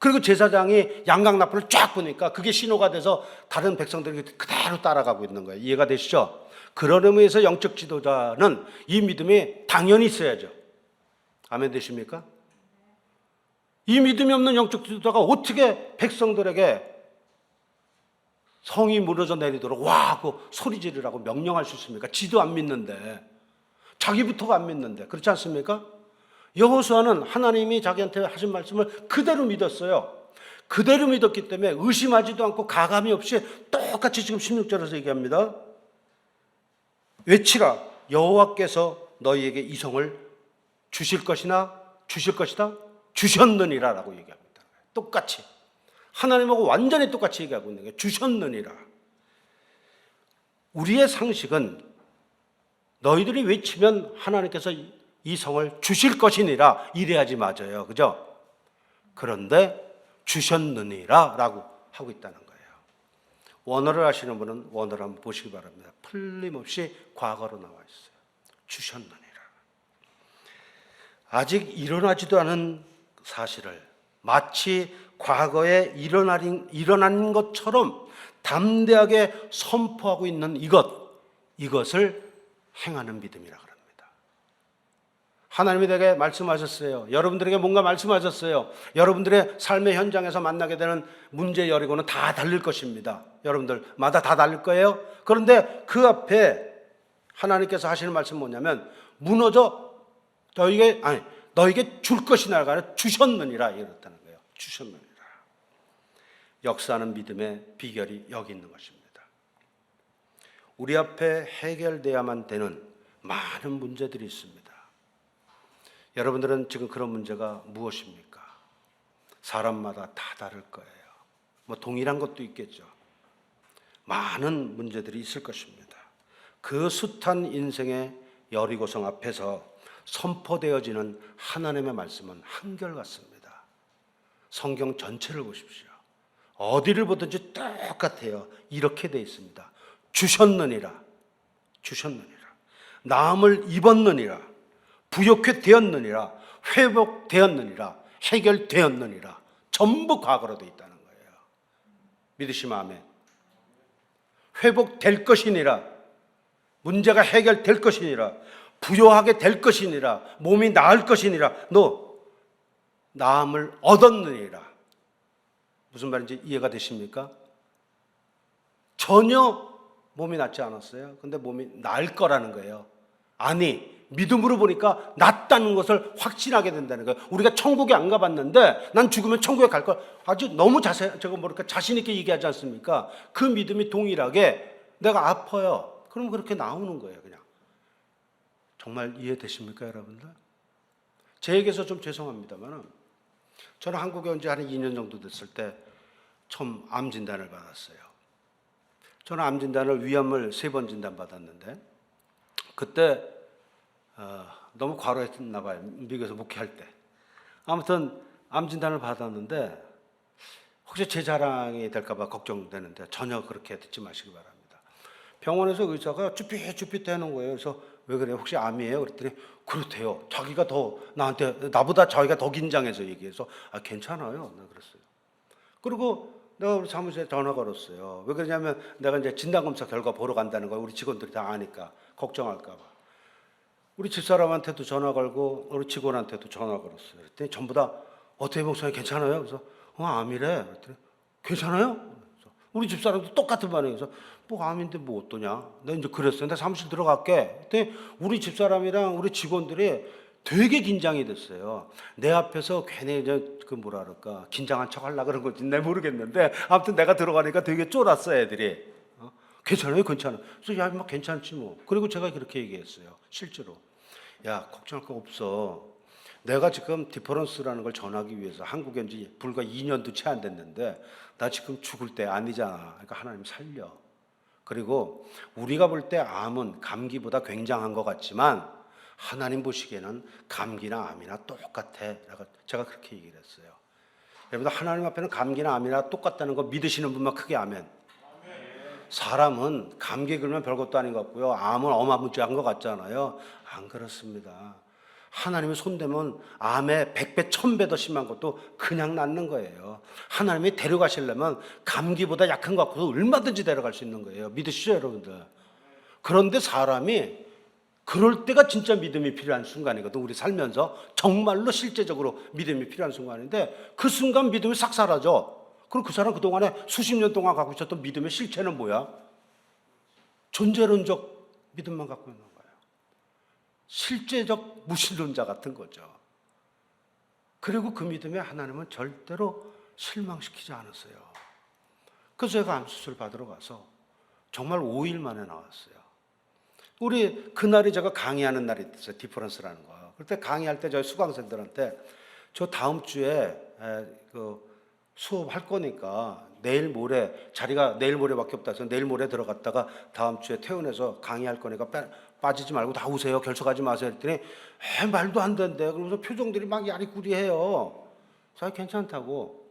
그리고 제사장이 양강나팔을 쫙 보니까 그게 신호가 돼서 다른 백성들이 그대로 따라가고 있는 거예요. 이해가 되시죠? 그런 의미에서 영적 지도자는 이 믿음이 당연히 있어야죠. 아멘 되십니까? 이 믿음이 없는 영적 지도자가 어떻게 백성들에게 성이 무너져 내리도록 와 하고 소리 지르라고 명령할 수 있습니까? 지도 안 믿는데, 자기부터가 안 믿는데. 그렇지 않습니까? 여호수아는 하나님이 자기한테 하신 말씀을 그대로 믿었어요. 그대로 믿었기 때문에 의심하지도 않고 가감이 없이 똑같이 지금 16절에서 얘기합니다. 외치라, 여호와께서 너희에게 이 성을 주실 것이다, 주셨느니라 라고 얘기합니다. 똑같이 하나님하고 완전히 똑같이 얘기하고 있는 게 주셨느니라. 우리의 상식은 너희들이 외치면 하나님께서 이 성을 주실 것이니라 이래야지 맞아요. 그죠? 그런데 주셨느니라 라고 하고 있다는 거예요. 원어를 하시는 분은 원어를 한번 보시기 바랍니다. 틀림없이 과거로 나와 있어요. 주셨느니라. 아직 일어나지도 않은 사실을 마치 과거에 일어난 것처럼 담대하게 선포하고 있는 이것을 행하는 믿음이라 그럽니다. 하나님이 내게 말씀하셨어요. 여러분들에게 뭔가 말씀하셨어요. 여러분들의 삶의 현장에서 만나게 되는 문제 여리고는 다 달릴 것입니다. 여러분들마다 다 달릴 거예요. 그런데 그 앞에 하나님께서 하시는 말씀은 뭐냐면, 무너져 너에게 줄 것이나 아니라 주셨느니라 이랬다는 거예요. 주셨느니라. 역사하는 믿음의 비결이 여기 있는 것입니다. 우리 앞에 해결돼야만 되는 많은 문제들이 있습니다. 여러분들은 지금 그런 문제가 무엇입니까? 사람마다 다 다를 거예요. 동일한 것도 있겠죠. 많은 문제들이 있을 것입니다. 그 숱한 인생의 여리고성 앞에서 선포되어지는 하나님의 말씀은 한결같습니다. 성경 전체를 보십시오. 어디를 보든지 똑같아요. 이렇게 돼 있습니다. 주셨느니라. 나음을 입었느니라. 부욕해 되었느니라, 회복되었느니라, 해결되었느니라. 전부 과거로 되어 있다는 거예요. 믿으시면 아멘. 회복될 것이니라, 문제가 해결될 것이니라, 부요하게 될 것이니라, 몸이 나을 것이니라, 너 나음을 얻었느니라. 무슨 말인지 이해가 되십니까? 전혀 몸이 낫지 않았어요. 근데 몸이 나을 거라는 거예요. 아니, 믿음으로 보니까 낫다는 것을 확신하게 된다는 거예요. 우리가 천국에 안 가봤는데 난 죽으면 천국에 갈 거야. 아주 너무 자신 있게 얘기하지 않습니까? 그 믿음이 동일하게 내가 아파요. 그럼 그렇게 나오는 거예요, 그냥. 정말 이해되십니까, 여러분들? 제 얘기해서 좀 죄송합니다만 저는 한국에 온 지 한 2년 정도 됐을 때 처음 암 진단을 받았어요. 저는 암 진단을 위암을 3번 진단받았는데 그때 너무 과로했나 봐요. 미국에서 목회할 때. 아무튼 암 진단을 받았는데 혹시 제 자랑이 될까 봐 걱정되는데 전혀 그렇게 듣지 마시기 바랍니다. 병원에서 의사가 쭈삣쭈삣 대는 거예요. 그래서 왜 그래요? 혹시 암이에요? 그랬더니 그렇대요. 자기가 더 나보다 자기가 더 긴장해서 얘기해서 괜찮아요. 나 그랬어요. 그리고 내가 우리 사무실에 전화 걸었어요. 왜 그러냐면 내가 이제 진단검사 결과 보러 간다는 걸 우리 직원들이 다 아니까 걱정할까 봐. 우리 집사람한테도 전화 걸고 우리 직원한테도 전화 걸었어요. 그랬더니 전부 다 어떻게 목사님 괜찮아요? 그래서 암이래. 그랬더니 괜찮아요? 그래서 우리 집사람도 똑같은 반응이어서 뭐 암인데 뭐 어떠냐? 내가 이제 그랬어요. 나 사무실 들어갈게. 그랬더니 우리 집사람이랑 우리 직원들이 되게 긴장이 됐어요. 내 앞에서 괜히 그 뭐라 그럴까 긴장한 척 하려고 그런 건지 내 모르겠는데 아무튼 내가 들어가니까 되게 쫄았어 애들이. 괜찮아요, 괜찮아. 그래서 야, 뭐 괜찮지 뭐. 그리고 제가 그렇게 얘기했어요. 실제로. 야, 걱정할 거 없어. 내가 지금 디퍼런스라는 걸 전하기 위해서 한국에 온 지 불과 2년도 채 안 됐는데 나 지금 죽을 때 아니잖아. 그러니까 하나님 살려. 그리고 우리가 볼 때 암은 감기보다 굉장한 것 같지만 하나님 보시기에는 감기나 암이나 똑같아. 제가 그렇게 얘기를 했어요. 여러분들 하나님 앞에는 감기나 암이나 똑같다는 거 믿으시는 분만 크게 아멘. 사람은 감기 걸면 별것도 아닌 것 같고요. 암은 어마무지한 것 같잖아요. 안 그렇습니다. 하나님이 손대면 암에 100배, 1000배 더 심한 것도 그냥 낫는 거예요. 하나님이 데려가시려면 감기보다 약한 것 같고도 얼마든지 데려갈 수 있는 거예요. 믿으시죠, 여러분들? 그런데 사람이 그럴 때가 진짜 믿음이 필요한 순간이거든. 우리 살면서 정말로 실제적으로 믿음이 필요한 순간인데 그 순간 믿음이 싹 사라져. 그럼 그 사람 그동안에 수십 년 동안 갖고 있었던 믿음의 실체는 뭐야? 존재론적 믿음만 갖고 있는 거예요. 실제적 무신론자 같은 거죠. 그리고 그 믿음에 하나님은 절대로 실망시키지 않았어요. 그래서 제가 암수술 받으러 가서 정말 5일 만에 나왔어요. 우리 그날이 제가 강의하는 날이 있었어요. 디퍼런스라는 거. 그때 강의할 때 저희 수강생들한테 저 다음 주에 수업할 거니까 내일 모레 자리가 내일 모레밖에 없다 해서 내일 모레 들어갔다가 다음 주에 퇴원해서 강의할 거니까 빠지지 말고 다 오세요. 결석하지 마세요. 했더니 말도 안 된대. 그러면서 표정들이 막 야리꾸리해요. 자기 괜찮다고.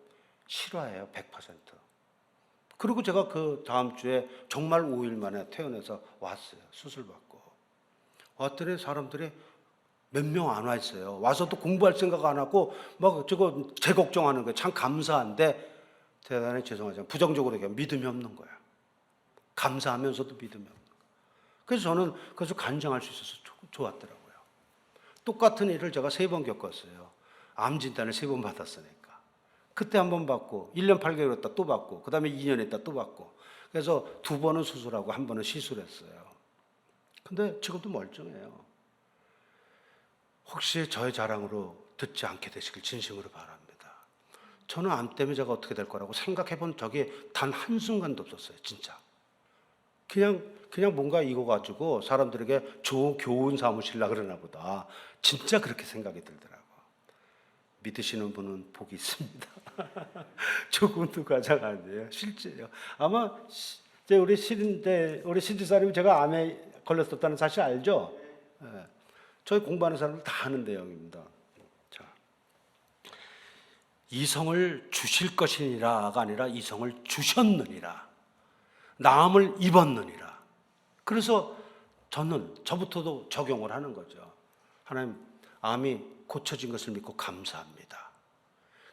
실화예요. 100%. 그리고 제가 그 다음 주에 정말 5일 만에 퇴원해서 왔어요. 수술 받고. 왔더니 사람들이 몇 명 안 와 있어요. 와서 또 공부할 생각 안 하고 막 저거 제 걱정하는 거예요. 참 감사한데 대단히 죄송하지만 부정적으로 얘기하면 믿음이 없는 거야. 감사하면서도 믿음이 없는 거야. 그래서 저는 그래서 간증할 수 있어서 좋았더라고요. 똑같은 일을 제가 3번 겪었어요. 암 진단을 3번 받았으니까. 그때 한 번 받고 1년 8개월 있다 또 받고 그 다음에 2년 있다 또 받고 그래서 2번은 수술하고 1번은 시술했어요. 근데 지금도 멀쩡해요. 혹시 저의 자랑으로 듣지 않게 되시길 진심으로 바랍니다. 저는 암 때문에 제가 어떻게 될 거라고 생각해 본 적이 단 한순간도 없었어요. 진짜. 그냥 뭔가 이거 가지고 사람들에게 좋은 교훈 삼으시려 그러나 보다. 진짜 그렇게 생각이 들더라고. 믿으시는 분은 복이 있습니다. 조금도 과장 아니에요. 실제요. 아마 이제 우리 신지사님이 제가 암에 걸렸었다는 사실 알죠? 네. 저희 공부하는 사람들 다 아는 내용입니다. 자, 이성을 주실 것이니라가 아니라 이성을 주셨느니라. 나음을 입었느니라. 그래서 저부터도 적용을 하는 거죠. 하나님, 암이 고쳐진 것을 믿고 감사합니다.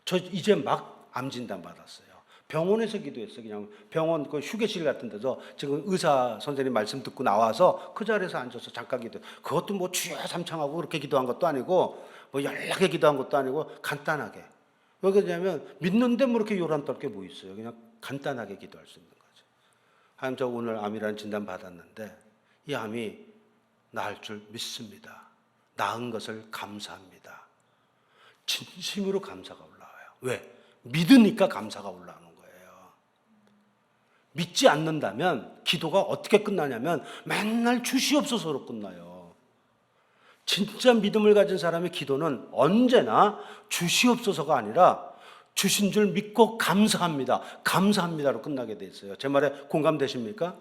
저 이제 막 암 진단 받았어요. 병원에서 기도했어요. 그냥 병원 그 휴게실 같은 데서 지금 의사 선생님 말씀 듣고 나와서 그 자리에서 앉아서 잠깐 기도. 그것도 뭐 주여 삼창하고 그렇게 기도한 것도 아니고 뭐 연락에 기도한 것도 아니고 간단하게. 왜 그러냐면 믿는데 뭐 이렇게 요란 떨게 뭐 있어요. 그냥 간단하게 기도할 수 있는 거죠. 하나님, 저 오늘 암이라는 진단 받았는데 이 암이 나을 줄 믿습니다. 나은 것을 감사합니다. 진심으로 감사가 올라와요. 왜? 믿으니까 감사가 올라오는 거예요. 믿지 않는다면 기도가 어떻게 끝나냐면 맨날 주시옵소서로 끝나요. 진짜 믿음을 가진 사람의 기도는 언제나 주시옵소서가 아니라 주신 줄 믿고 감사합니다. 감사합니다로 끝나게 돼 있어요. 제 말에 공감되십니까?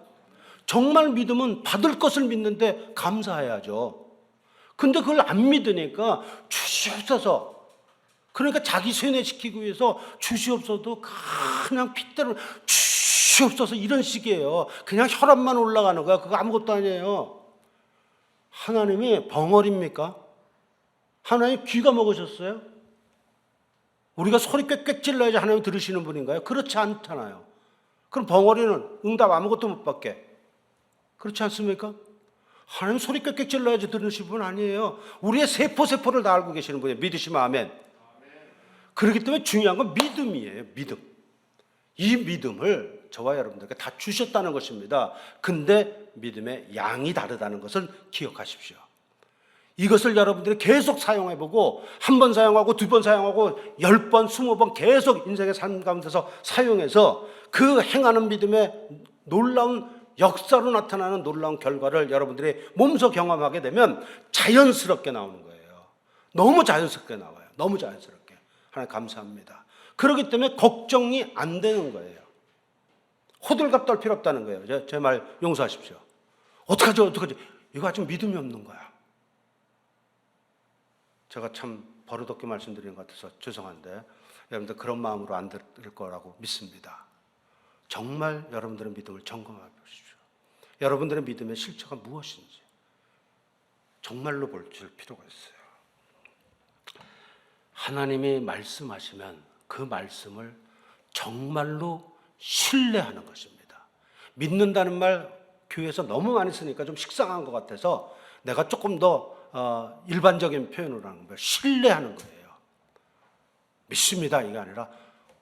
정말 믿음은 받을 것을 믿는데 감사해야죠. 근데 그걸 안 믿으니까 주시옵소서. 그러니까 자기 세뇌시키기 위해서 주시옵소서도 그냥 핏대로 주시옵소서 이런 식이에요. 그냥 혈압만 올라가는 거야. 그거 아무것도 아니에요. 하나님이 벙어리입니까? 하나님 귀가 먹으셨어요? 우리가 소리 꽥꽥 질러야지 하나님 들으시는 분인가요? 그렇지 않잖아요. 그럼 벙어리는 응답 아무것도 못 받게. 그렇지 않습니까? 하나님 소리 꽥꽥 질러야지 들으시는 분 아니에요. 우리의 세포를 다 알고 계시는 분이에요. 믿으시면 아멘. 그렇기 때문에 중요한 건 믿음이에요. 믿음. 이 믿음을 저와 여러분들께 다 주셨다는 것입니다. 근데 믿음의 양이 다르다는 것을 기억하십시오. 이것을 여러분들이 계속 사용해보고 한 번 사용하고 두 번 사용하고 10번, 20번 계속 인생의 삶 가운데서 사용해서 그 행하는 믿음의 놀라운 역사로 나타나는 놀라운 결과를 여러분들이 몸소 경험하게 되면 자연스럽게 나오는 거예요. 너무 자연스럽게 나와요. 너무 자연스럽게. 하나님 감사합니다. 그렇기 때문에 걱정이 안 되는 거예요. 호들갑 떨 필요 없다는 거예요. 제 말 용서하십시오. 어떡하지? 이거 아직 믿음이 없는 거야. 제가 참 버릇없게 말씀드리는 것 같아서 죄송한데 여러분들 그런 마음으로 안 들을 거라고 믿습니다. 정말 여러분들의 믿음을 점검해 보십시오. 여러분들의 믿음의 실체가 무엇인지 정말로 볼 필요가 있어요. 하나님이 말씀하시면 그 말씀을 정말로 신뢰하는 것입니다. 믿는다는 말 교회에서 너무 많이 쓰니까 좀 식상한 것 같아서 내가 조금 더 일반적인 표현으로 하는 거예요. 신뢰하는 거예요. 믿습니다 이게 아니라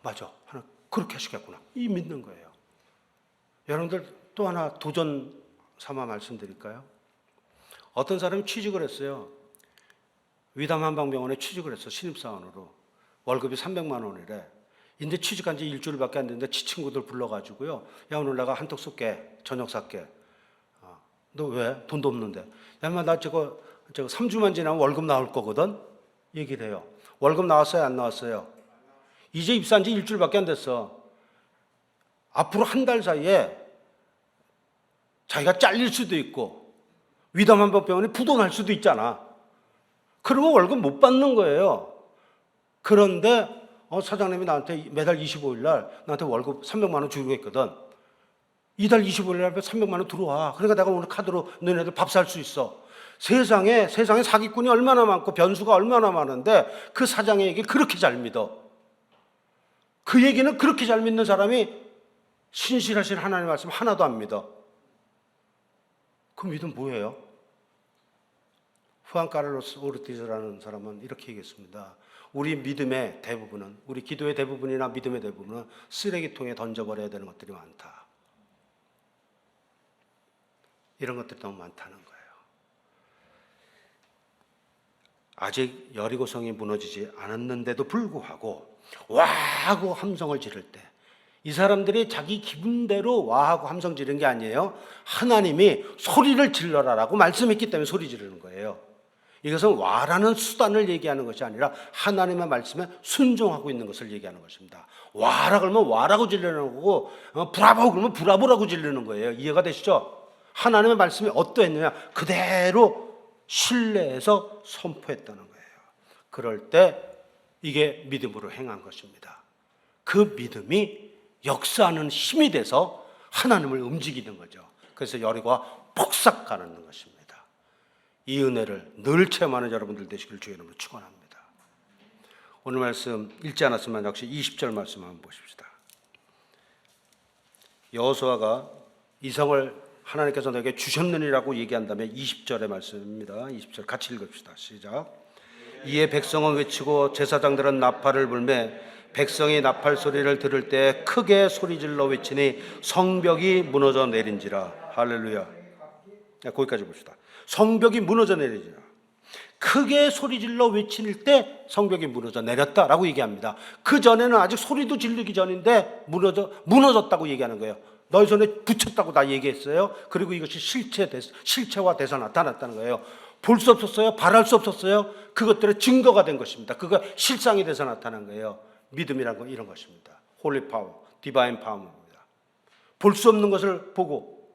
맞아 하나님 그렇게 하시겠구나 이 믿는 거예요. 여러분들 또 하나 도전 삼아 말씀드릴까요? 어떤 사람이 취직을 했어요. 위담 한방병원에 취직을 했어. 신입사원으로. 월급이 300만 원이래. 근데 취직한 지 일주일밖에 안 됐는데 지 친구들 불러가지고요. 야 오늘 내가 한턱 쏠게. 저녁 살게. 너 왜? 돈도 없는데. 야 나 저거 3주만 지나면 월급 나올 거거든? 얘기를 해요. 월급 나왔어요? 안 나왔어요? 이제 입사한 지 일주일밖에 안 됐어. 앞으로 한 달 사이에 자기가 잘릴 수도 있고 위담 한방병원에 부도날 수도 있잖아. 그러면 월급 못 받는 거예요. 그런데 사장님이 나한테 매달 25일 날 나한테 월급 300만 원 주기로 했거든. 이달 25일 날 300만 원 들어와. 그러니까 내가 오늘 카드로 너네들 밥 살 수 있어. 세상에 사기꾼이 얼마나 많고 변수가 얼마나 많은데 그 사장의 얘기 그렇게 잘 믿어. 그 얘기는 그렇게 잘 믿는 사람이 신실하신 하나님의 말씀 하나도 안 믿어. 그 믿음 뭐예요? 후안 카를로스 오르티즈라는 사람은 이렇게 얘기했습니다. 우리 믿음의 대부분은, 우리 기도의 대부분이나 믿음의 대부분은 쓰레기통에 던져버려야 되는 것들이 많다. 이런 것들이 너무 많다는 거예요. 아직 여리고성이 무너지지 않았는데도 불구하고 와하고 함성을 지를 때 이 사람들이 자기 기분대로 와하고 함성 지르는 게 아니에요. 하나님이 소리를 질러라라고 말씀했기 때문에 소리 지르는 거예요. 이것은 와라는 수단을 얘기하는 것이 아니라 하나님의 말씀에 순종하고 있는 것을 얘기하는 것입니다. 와라 그러면 와라고 지르는 거고 브라보 그러면 브라보라고 지르는 거예요. 이해가 되시죠? 하나님의 말씀이 어떠했느냐 그대로 신뢰해서 선포했다는 거예요. 그럴 때 이게 믿음으로 행한 것입니다. 그 믿음이 역사하는 힘이 돼서 하나님을 움직이는 거죠. 그래서 여리고가 폭삭 가는 것입니다. 이 은혜를 늘 체험하는 여러분들 되시길 주의 이름으로 축원합니다. 오늘 말씀 읽지 않았으면 역시 20절 말씀 한번 보십시다. 여호수아가 이 성을 하나님께서 내게 주셨느니라고 얘기한 다음에 20절의 말씀입니다. 20절 같이 읽읍시다. 시작. 이에 백성은 외치고 제사장들은 나팔을 불매 백성이 나팔 소리를 들을 때 크게 소리질러 외치니 성벽이 무너져 내린지라. 할렐루야. 거기까지 봅시다. 성벽이 무너져 내리지라. 크게 소리질러 외칠 때 성벽이 무너져 내렸다라고 얘기합니다. 그 전에는 아직 소리도 지르기 전인데 무너졌다고 얘기하는 거예요. 너희 손에 붙였다고 다 얘기했어요. 그리고 이것이 실체화돼서 나타났다는 거예요. 볼 수 없었어요. 바랄 수 없었어요. 그것들의 증거가 된 것입니다. 그거 실상이 돼서 나타난 거예요. 믿음이란 건 이런 것입니다. 홀리 파워, 디바인 파워입니다. 볼 수 없는 것을 보고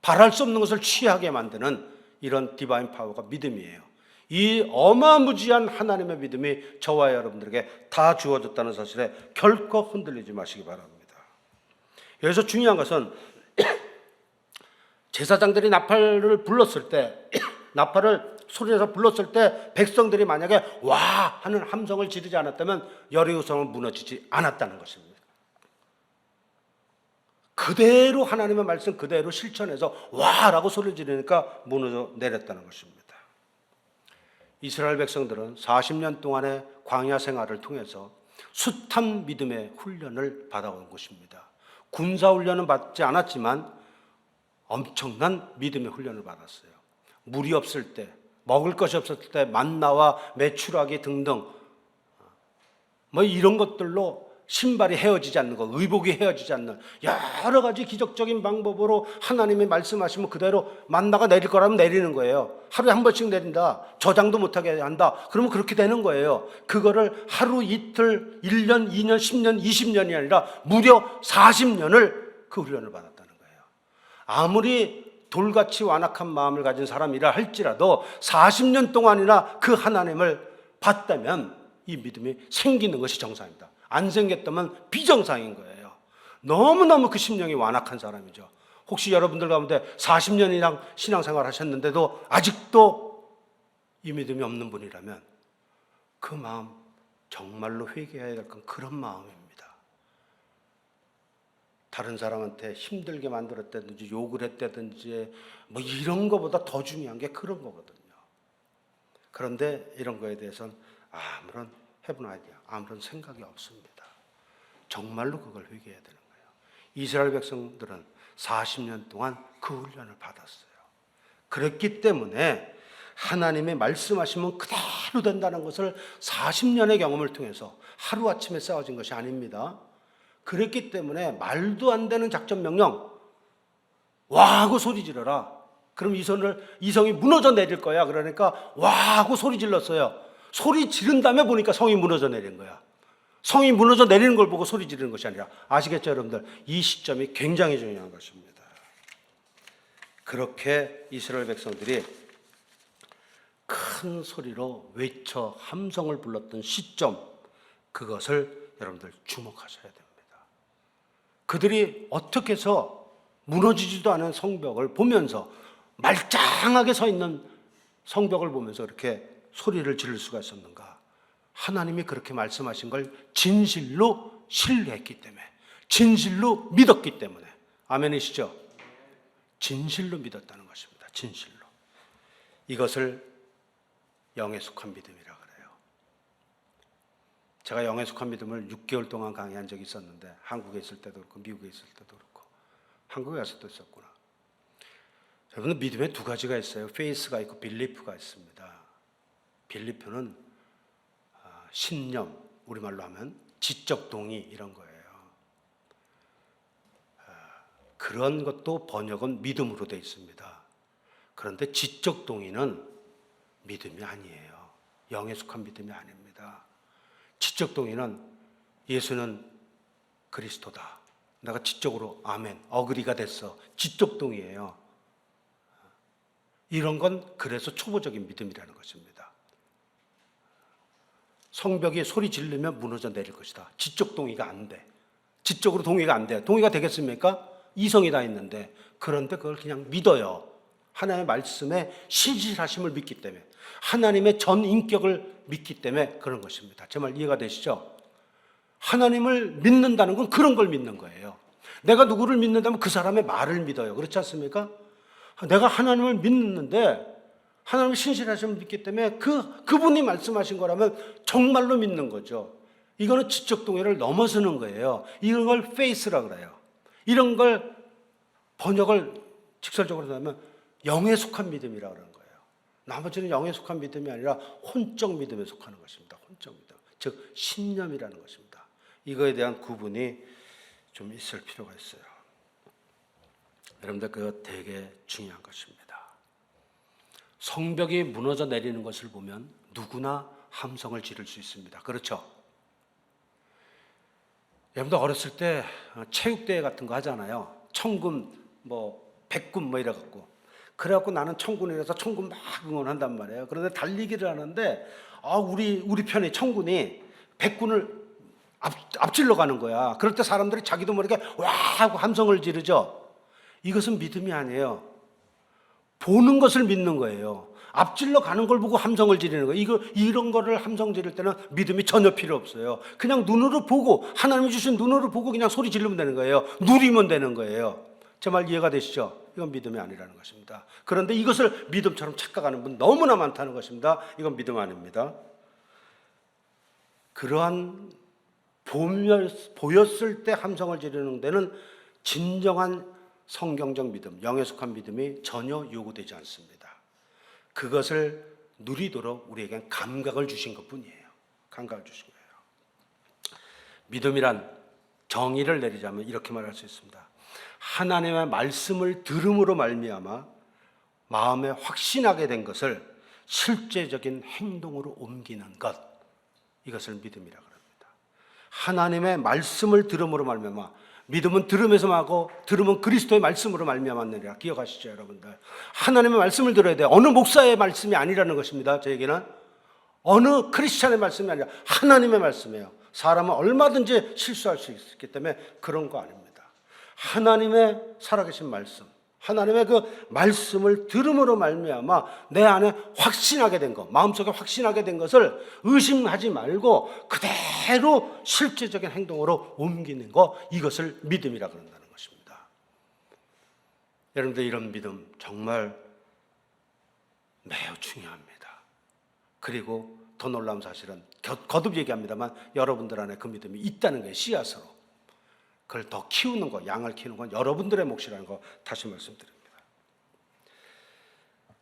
바랄 수 없는 것을 취하게 만드는 이런 디바인 파워가 믿음이에요. 이 어마무지한 하나님의 믿음이 저와 여러분들에게 다 주어졌다는 사실에 결코 흔들리지 마시기 바랍니다. 여기서 중요한 것은 제사장들이 나팔을 불렀을 때 나팔을 소리내서 불렀을 때 백성들이 만약에 와 하는 함성을 지르지 않았다면 여리고성은 무너지지 않았다는 것입니다. 그대로 하나님의 말씀 그대로 실천해서 와라고 소리 지르니까 무너져 내렸다는 것입니다. 이스라엘 백성들은 40년 동안의 광야 생활을 통해서 숱한 믿음의 훈련을 받아온 것입니다. 군사 훈련은 받지 않았지만 엄청난 믿음의 훈련을 받았어요. 물이 없을 때, 먹을 것이 없었을 때 만나와 메추라기 등등 이런 것들로 신발이 헤어지지 않는 것, 의복이 헤어지지 않는 여러 가지 기적적인 방법으로 하나님이 말씀하시면 그대로 만나가 내릴 거라면 내리는 거예요. 하루에 한 번씩 내린다. 저장도 못하게 한다. 그러면 그렇게 되는 거예요. 그거를 하루 이틀, 1년, 2년, 10년, 20년이 아니라 무려 40년을 그 훈련을 받았다는 거예요. 아무리 돌같이 완악한 마음을 가진 사람이라 할지라도 40년 동안이나 그 하나님을 봤다면 이 믿음이 생기는 것이 정상입니다. 안 생겼다면 비정상인 거예요. 너무너무 그 심령이 완악한 사람이죠. 혹시 여러분들 가운데 40년이나 신앙생활 하셨는데도 아직도 이 믿음이 없는 분이라면 그 마음 정말로 회개해야 될 건 그런 마음입니다. 다른 사람한테 힘들게 만들었다든지 욕을 했다든지 이런 거보다 더 중요한 게 그런 거거든요. 그런데 이런 거에 대해서는 아무런 해본 아이디어, 아무런 생각이 없습니다. 정말로 그걸 회개해야 되는 거예요. 이스라엘 백성들은 40년 동안 그 훈련을 받았어요. 그렇기 때문에 하나님의 말씀하시면 그대로 된다는 것을 40년의 경험을 통해서 하루아침에 쌓아진 것이 아닙니다. 그렇기 때문에 말도 안 되는 작전 명령 와 하고 소리 지르라. 그럼 이 성이 무너져 내릴 거야. 그러니까 와 하고 소리 질렀어요. 소리 지른 다음에 보니까 성이 무너져 내린 거야. 성이 무너져 내리는 걸 보고 소리 지르는 것이 아니라, 아시겠죠 여러분들? 이 시점이 굉장히 중요한 것입니다. 그렇게 이스라엘 백성들이 큰 소리로 외쳐 함성을 불렀던 시점, 그것을 여러분들 주목하셔야 됩니다. 그들이 어떻게 해서 무너지지도 않은 성벽을 보면서, 말짱하게 서 있는 성벽을 보면서 이렇게 소리를 지를 수가 있었는가? 하나님이 그렇게 말씀하신 걸 진실로 신뢰했기 때문에, 진실로 믿었기 때문에. 아멘이시죠? 진실로 믿었다는 것입니다. 진실로. 이것을 영에 속한 믿음이라 그래요. 제가 영에 속한 믿음을 6개월 동안 강의한 적이 있었는데, 한국에 있을 때도 그렇고 미국에 있을 때도 그렇고, 한국에 가서도 있었구나. 여러분, 믿음에 두 가지가 있어요. 페이스가 있고 빌리프가 있습니다. 빌리프는 신념, 우리말로 하면 지적 동의, 이런 거예요. 그런 것도 번역은 믿음으로 되어 있습니다. 그런데 지적 동의는 믿음이 아니에요. 영에 속한 믿음이 아닙니다. 지적 동의는 예수는 그리스도다. 내가 지적으로 아멘, 어그리가 됐어. 지적 동의예요. 이런 건 그래서 초보적인 믿음이라는 것입니다. 성벽이 소리 지르면 무너져 내릴 것이다. 지적 동의가 안 돼. 지적으로 동의가 안 돼. 동의가 되겠습니까? 이성이 다 있는데. 그런데 그걸 그냥 믿어요. 하나님의 말씀에 신실하심을 믿기 때문에, 하나님의 전 인격을 믿기 때문에 그런 것입니다. 제 말 이해가 되시죠? 하나님을 믿는다는 건 그런 걸 믿는 거예요. 내가 누구를 믿는다면 그 사람의 말을 믿어요. 그렇지 않습니까? 내가 하나님을 믿는데 하나님의 신실하심을 믿기 때문에 그분이 말씀하신 거라면 정말로 믿는 거죠. 이거는 지적 동의를 넘어서는 거예요. 이런 걸 페이스라고 그래요. 이런 걸 번역을 직설적으로 하면 영에 속한 믿음이라고 그러는 거예요. 나머지는 영에 속한 믿음이 아니라 혼적 믿음에 속하는 것입니다. 혼적 믿음, 즉 신념이라는 것입니다. 이거에 대한 구분이 좀 있을 필요가 있어요. 여러분들 그거 되게 중요한 것입니다. 성벽이 무너져 내리는 것을 보면 누구나 함성을 지를 수 있습니다. 그렇죠? 여러분들 어렸을 때 체육대회 같은 거 하잖아요. 청군, 백군 이래갖고. 그래갖고 나는 청군이라서 청군 막 응원한단 말이에요. 그런데 달리기를 하는데 우리 편의 청군이 백군을 앞질러 가는 거야. 그럴 때 사람들이 자기도 모르게 와 하고 함성을 지르죠. 이것은 믿음이 아니에요. 보는 것을 믿는 거예요. 앞질러 가는 걸 보고 함성을 지르는 거예요. 이런 거를 함성 지를 때는 믿음이 전혀 필요 없어요. 그냥 눈으로 보고, 하나님이 주신 눈으로 보고 그냥 소리 지르면 되는 거예요. 누리면 되는 거예요. 제 말 이해가 되시죠? 이건 믿음이 아니라는 것입니다. 그런데 이것을 믿음처럼 착각하는 분 너무나 많다는 것입니다. 이건 믿음 아닙니다. 그러한 보였을 때 함성을 지르는 데는 진정한 성경적 믿음, 영에 속한 믿음이 전혀 요구되지 않습니다. 그것을 누리도록 우리에겐 감각을 주신 것뿐이에요. 감각을 주신 거예요. 믿음이란, 정의를 내리자면 이렇게 말할 수 있습니다. 하나님의 말씀을 들음으로 말미암아 마음에 확신하게 된 것을 실제적인 행동으로 옮기는 것, 이것을 믿음이라고 합니다. 하나님의 말씀을 들음으로 말미암아, 믿음은 들음에서 하고 들음은 그리스도의 말씀으로 말미암았느니라. 기억하시죠, 여러분들? 하나님의 말씀을 들어야 돼요. 어느 목사의 말씀이 아니라는 것입니다. 저에게는 어느 크리스찬의 말씀이 아니라 하나님의 말씀이에요. 사람은 얼마든지 실수할 수 있기 때문에 그런 거 아닙니다. 하나님의 살아계신 말씀, 하나님의 그 말씀을 들음으로 말미암아 내 안에 확신하게 된 것, 마음속에 확신하게 된 것을 의심하지 말고 그대로 실제적인 행동으로 옮기는 것, 이것을 믿음이라 그런다는 것입니다. 여러분들 이런 믿음 정말 매우 중요합니다. 그리고 더 놀라운 사실은 거듭 얘기합니다만 여러분들 안에 그 믿음이 있다는 거예요. 씨앗으로. 그걸 더 키우는 거, 양을 키우는 건 여러분들의 몫이라는 거 다시 말씀드립니다.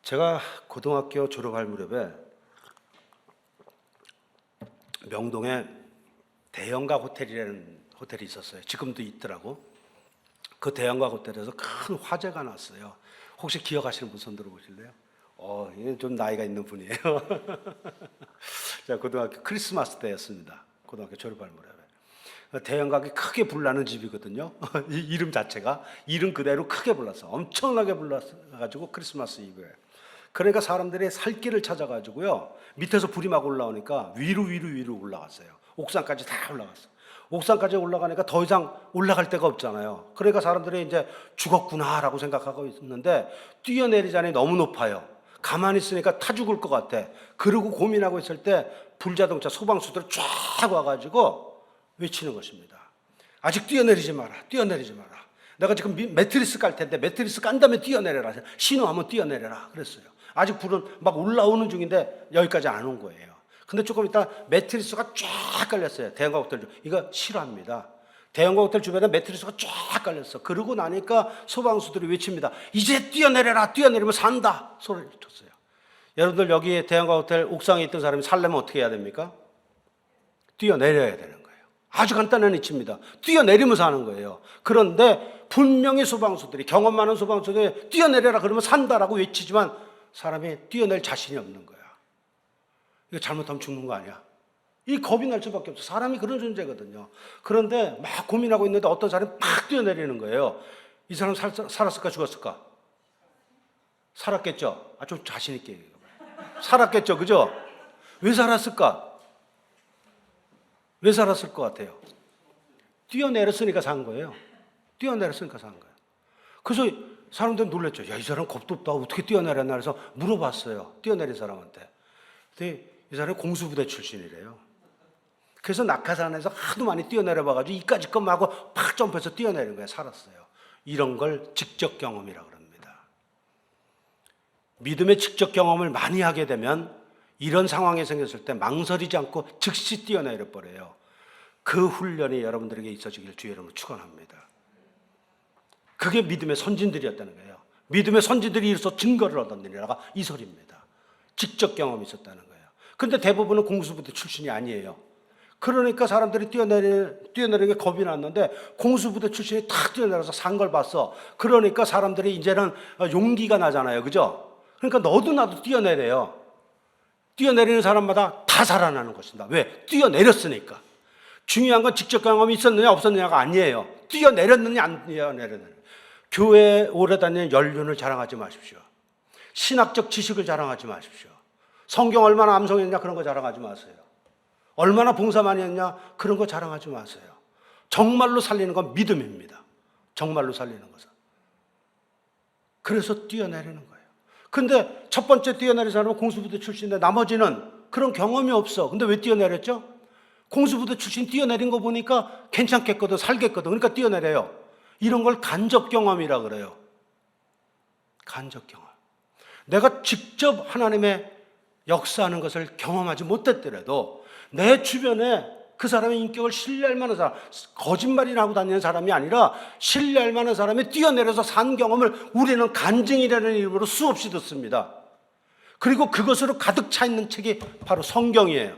제가 고등학교 졸업할 무렵에 명동에 대형각 호텔이라는 호텔이 있었어요. 지금도 있더라고. 그 대형각 호텔에서 큰 화재가 났어요. 혹시 기억하시는 분 손 들어보실래요? 이게 좀 나이가 있는 분이에요. 제가 고등학교 크리스마스 때였습니다. 고등학교 졸업할 무렵에. 대형각이 크게 불나는 집이거든요. 이름 자체가 이름 그대로 크게 불났어. 엄청나게 불났어가지고 크리스마스 이브에. 그러니까 사람들이 살 길을 찾아가지고요. 밑에서 불이 막 올라오니까 위로 올라갔어요. 옥상까지 다 올라갔어. 옥상까지 올라가니까 더 이상 올라갈 데가 없잖아요. 그러니까 사람들이 이제 죽었구나라고 생각하고 있는데 뛰어내리자니 너무 높아요. 가만히 있으니까 타 죽을 것 같아. 그러고 고민하고 있을 때 불자동차 소방수들이 쫙 와가지고 외치는 것입니다. 아직 뛰어내리지 마라. 뛰어내리지 마라. 내가 지금 매트리스 깔 텐데 매트리스 깐 다음에 뛰어내려라. 신호하면 뛰어내려라. 그랬어요. 아직 불은 막 올라오는 중인데 여기까지 안 온 거예요. 근데 조금 있다 매트리스가 쫙 깔렸어요. 대형각 호텔 이거 싫어합니다. 대형각 호텔 주변에 매트리스가 쫙 깔렸어. 그러고 나니까 소방수들이 외칩니다. 이제 뛰어내려라. 뛰어내리면 산다. 소리를 쳤어요. 여러분들 여기 대형각 호텔 옥상에 있던 사람이 살려면 어떻게 해야 됩니까? 뛰어내려야 되는 거예요. 아주 간단한 이치입니다. 뛰어내리면서 하는 거예요. 그런데 분명히 소방수들이, 경험 많은 소방수들이 뛰어내려라 그러면 산다라고 외치지만 사람이 뛰어낼 자신이 없는 거야. 이거 잘못하면 죽는 거 아니야. 이 겁이 날 수밖에 없어. 사람이 그런 존재거든요. 그런데 막 고민하고 있는데 어떤 사람이 팍 뛰어내리는 거예요. 이 사람 살았을까 죽었을까? 살았겠죠. 좀 자신 있게 얘기해봐요. 살았겠죠, 그죠? 왜 살았을까? 왜 살았을 것 같아요? 뛰어내렸으니까 산 거예요. 뛰어내렸으니까 산 거예요. 그래서 사람들이 놀랐죠. 야, 이 사람 겁도 없다. 어떻게 뛰어내렸나 해서 물어봤어요. 뛰어내린 사람한테. 근데 이 사람이 공수부대 출신이래요. 그래서 낙하산에서 하도 많이 뛰어내려봐가지고 이까지 것만 하고 팍 점프해서 뛰어내린 거예요. 살았어요. 이런 걸 직접 경험이라고 합니다. 믿음의 직접 경험을 많이 하게 되면 이런 상황이 생겼을 때 망설이지 않고 즉시 뛰어내려 버려요. 그 훈련이 여러분들에게 있어지길 주의 이름으로 축원합니다. 그게 믿음의 선진들이었다는 거예요. 믿음의 선진들이 이로써 증거를 얻었느니라가 이 소리입니다. 직접 경험이 있었다는 거예요. 그런데 대부분은 공수부대 출신이 아니에요. 그러니까 사람들이 뛰어내리는 게 겁이 났는데 공수부대 출신이 탁 뛰어내려서 산 걸 봤어. 그러니까 사람들이 이제는 용기가 나잖아요. 그죠? 그러니까 너도 나도 뛰어내려요. 뛰어내리는 사람마다 다 살아나는 것입니다. 왜? 뛰어내렸으니까. 중요한 건 직접 경험이 있었느냐 없었느냐가 아니에요. 뛰어내렸느냐 안 뛰어내렸느냐. 교회에 오래 다니는 연륜을 자랑하지 마십시오. 신학적 지식을 자랑하지 마십시오. 성경 얼마나 암송했냐 그런 거 자랑하지 마세요. 얼마나 봉사 많이 했냐 그런 거 자랑하지 마세요. 정말로 살리는 건 믿음입니다. 정말로 살리는 것은. 그래서 뛰어내리는 거예요. 근데 첫 번째 뛰어내린 사람은 공수부대 출신인데 나머지는 그런 경험이 없어. 근데 왜 뛰어내렸죠? 공수부대 출신 뛰어내린 거 보니까 괜찮겠거든, 살겠거든. 그러니까 뛰어내려요. 이런 걸 간접 경험이라 그래요. 간접 경험. 내가 직접 하나님의 역사하는 것을 경험하지 못했더라도 내 주변에 그 사람의 인격을 신뢰할 만한 사람, 거짓말이나 하고 다니는 사람이 아니라 신뢰할 만한 사람이 뛰어내려서 산 경험을 우리는 간증이라는 이름으로 수없이 듣습니다. 그리고 그것으로 가득 차 있는 책이 바로 성경이에요.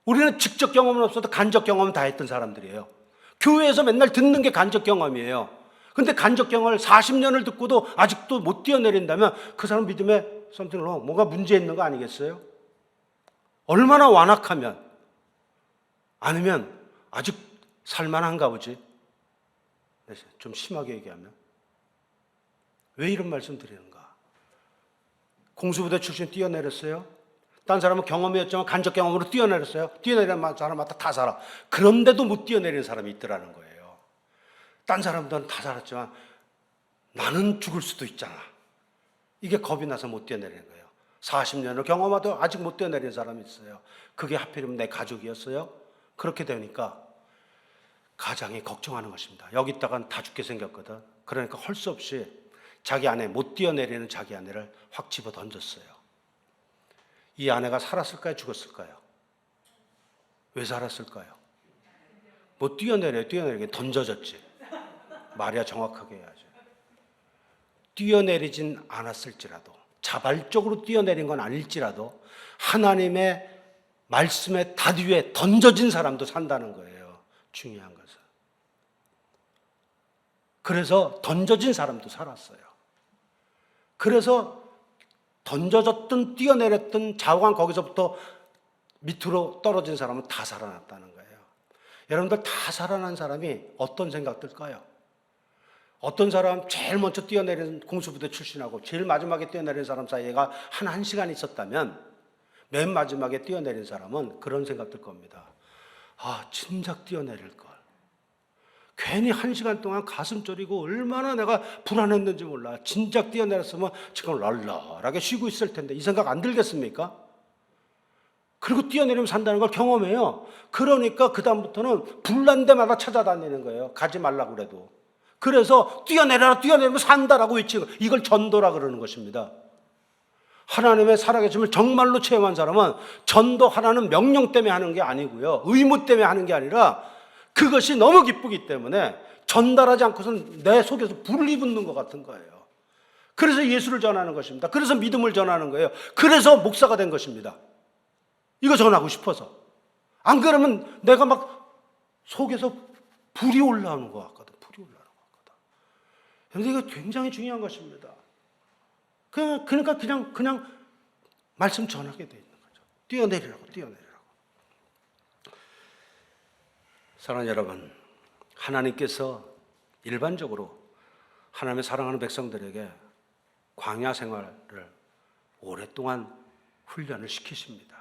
우리는 직접 경험은 없어도 간접 경험은 다 했던 사람들이에요. 교회에서 맨날 듣는 게 간접 경험이에요. 근데 간접 경험을 40년을 듣고도 아직도 못 뛰어내린다면 그 사람 믿음에 뭔가 문제 있는 거 아니겠어요? 얼마나 완악하면, 아니면 아직 살만한가 보지. 좀 심하게 얘기하면. 왜 이런 말씀 드리는가? 공수부대 출신 뛰어내렸어요. 딴 사람은 경험이었지만 간접 경험으로 뛰어내렸어요. 뛰어내린 사람마다 다 살아. 그런데도 못 뛰어내리는 사람이 있더라는 거예요. 딴 사람들은 다 살았지만 나는 죽을 수도 있잖아. 이게 겁이 나서 못 뛰어내리는 거예요. 40년을 경험하도 아직 못 뛰어내리는 사람이 있어요. 그게 하필이면 내 가족이었어요. 그렇게 되니까 가장이 걱정하는 것입니다. 여기 있다간 다 죽게 생겼거든. 그러니까 할 수 없이 자기 아내, 못 뛰어내리는 자기 아내를 확 집어 던졌어요. 이 아내가 살았을까요? 죽었을까요? 왜 살았을까요? 뭐 뛰어내리게 던져졌지. 말이야 정확하게 해야죠. 뛰어내리진 않았을지라도, 자발적으로 뛰어내린 건 아닐지라도 하나님의 말씀의 닷 위에 던져진 사람도 산다는 거예요. 중요한 것은. 그래서 던져진 사람도 살았어요. 그래서 던져졌든 뛰어내렸든 좌우간 거기서부터 밑으로 떨어진 사람은 다 살아났다는 거예요. 여러분들 다 살아난 사람이 어떤 생각 들까요? 어떤 사람 제일 먼저 뛰어내린 공수부대 출신하고 제일 마지막에 뛰어내린 사람 사이가 한 시간 있었다면 맨 마지막에 뛰어내린 사람은 그런 생각 들 겁니다. 아, 진작 뛰어내릴 걸. 괜히 1시간 동안 가슴 졸이고 얼마나 내가 불안했는지 몰라. 진작 뛰어내렸으면 지금 랄랄하게 쉬고 있을 텐데 이 생각 안 들겠습니까? 그리고 뛰어내리면 산다는 걸 경험해요. 그러니까 그 다음부터는 불난 데마다 찾아다니는 거예요. 가지 말라고 그래도. 그래서 뛰어내리면 산다라고 외치고, 이걸 전도라 그러는 것입니다. 하나님의 살아계심을 정말로 체험한 사람은 전도하라는 명령 때문에 하는 게 아니고요, 의무 때문에 하는 게 아니라 그것이 너무 기쁘기 때문에 전달하지 않고서는 내 속에서 불이 붙는 것 같은 거예요. 그래서 예수를 전하는 것입니다. 그래서 믿음을 전하는 거예요. 그래서 목사가 된 것입니다. 이거 전하고 싶어서. 안 그러면 내가 막 속에서 불이 올라오는 것 같거든. 불이 올라오는 것 같거든. 그런데 이거 굉장히 중요한 것입니다. 그러니까 그냥 말씀 전하게 돼 있는 거죠. 뛰어내리라고. 사랑하는 여러분, 하나님께서 일반적으로 하나님의 사랑하는 백성들에게 광야 생활을 오랫동안 훈련을 시키십니다.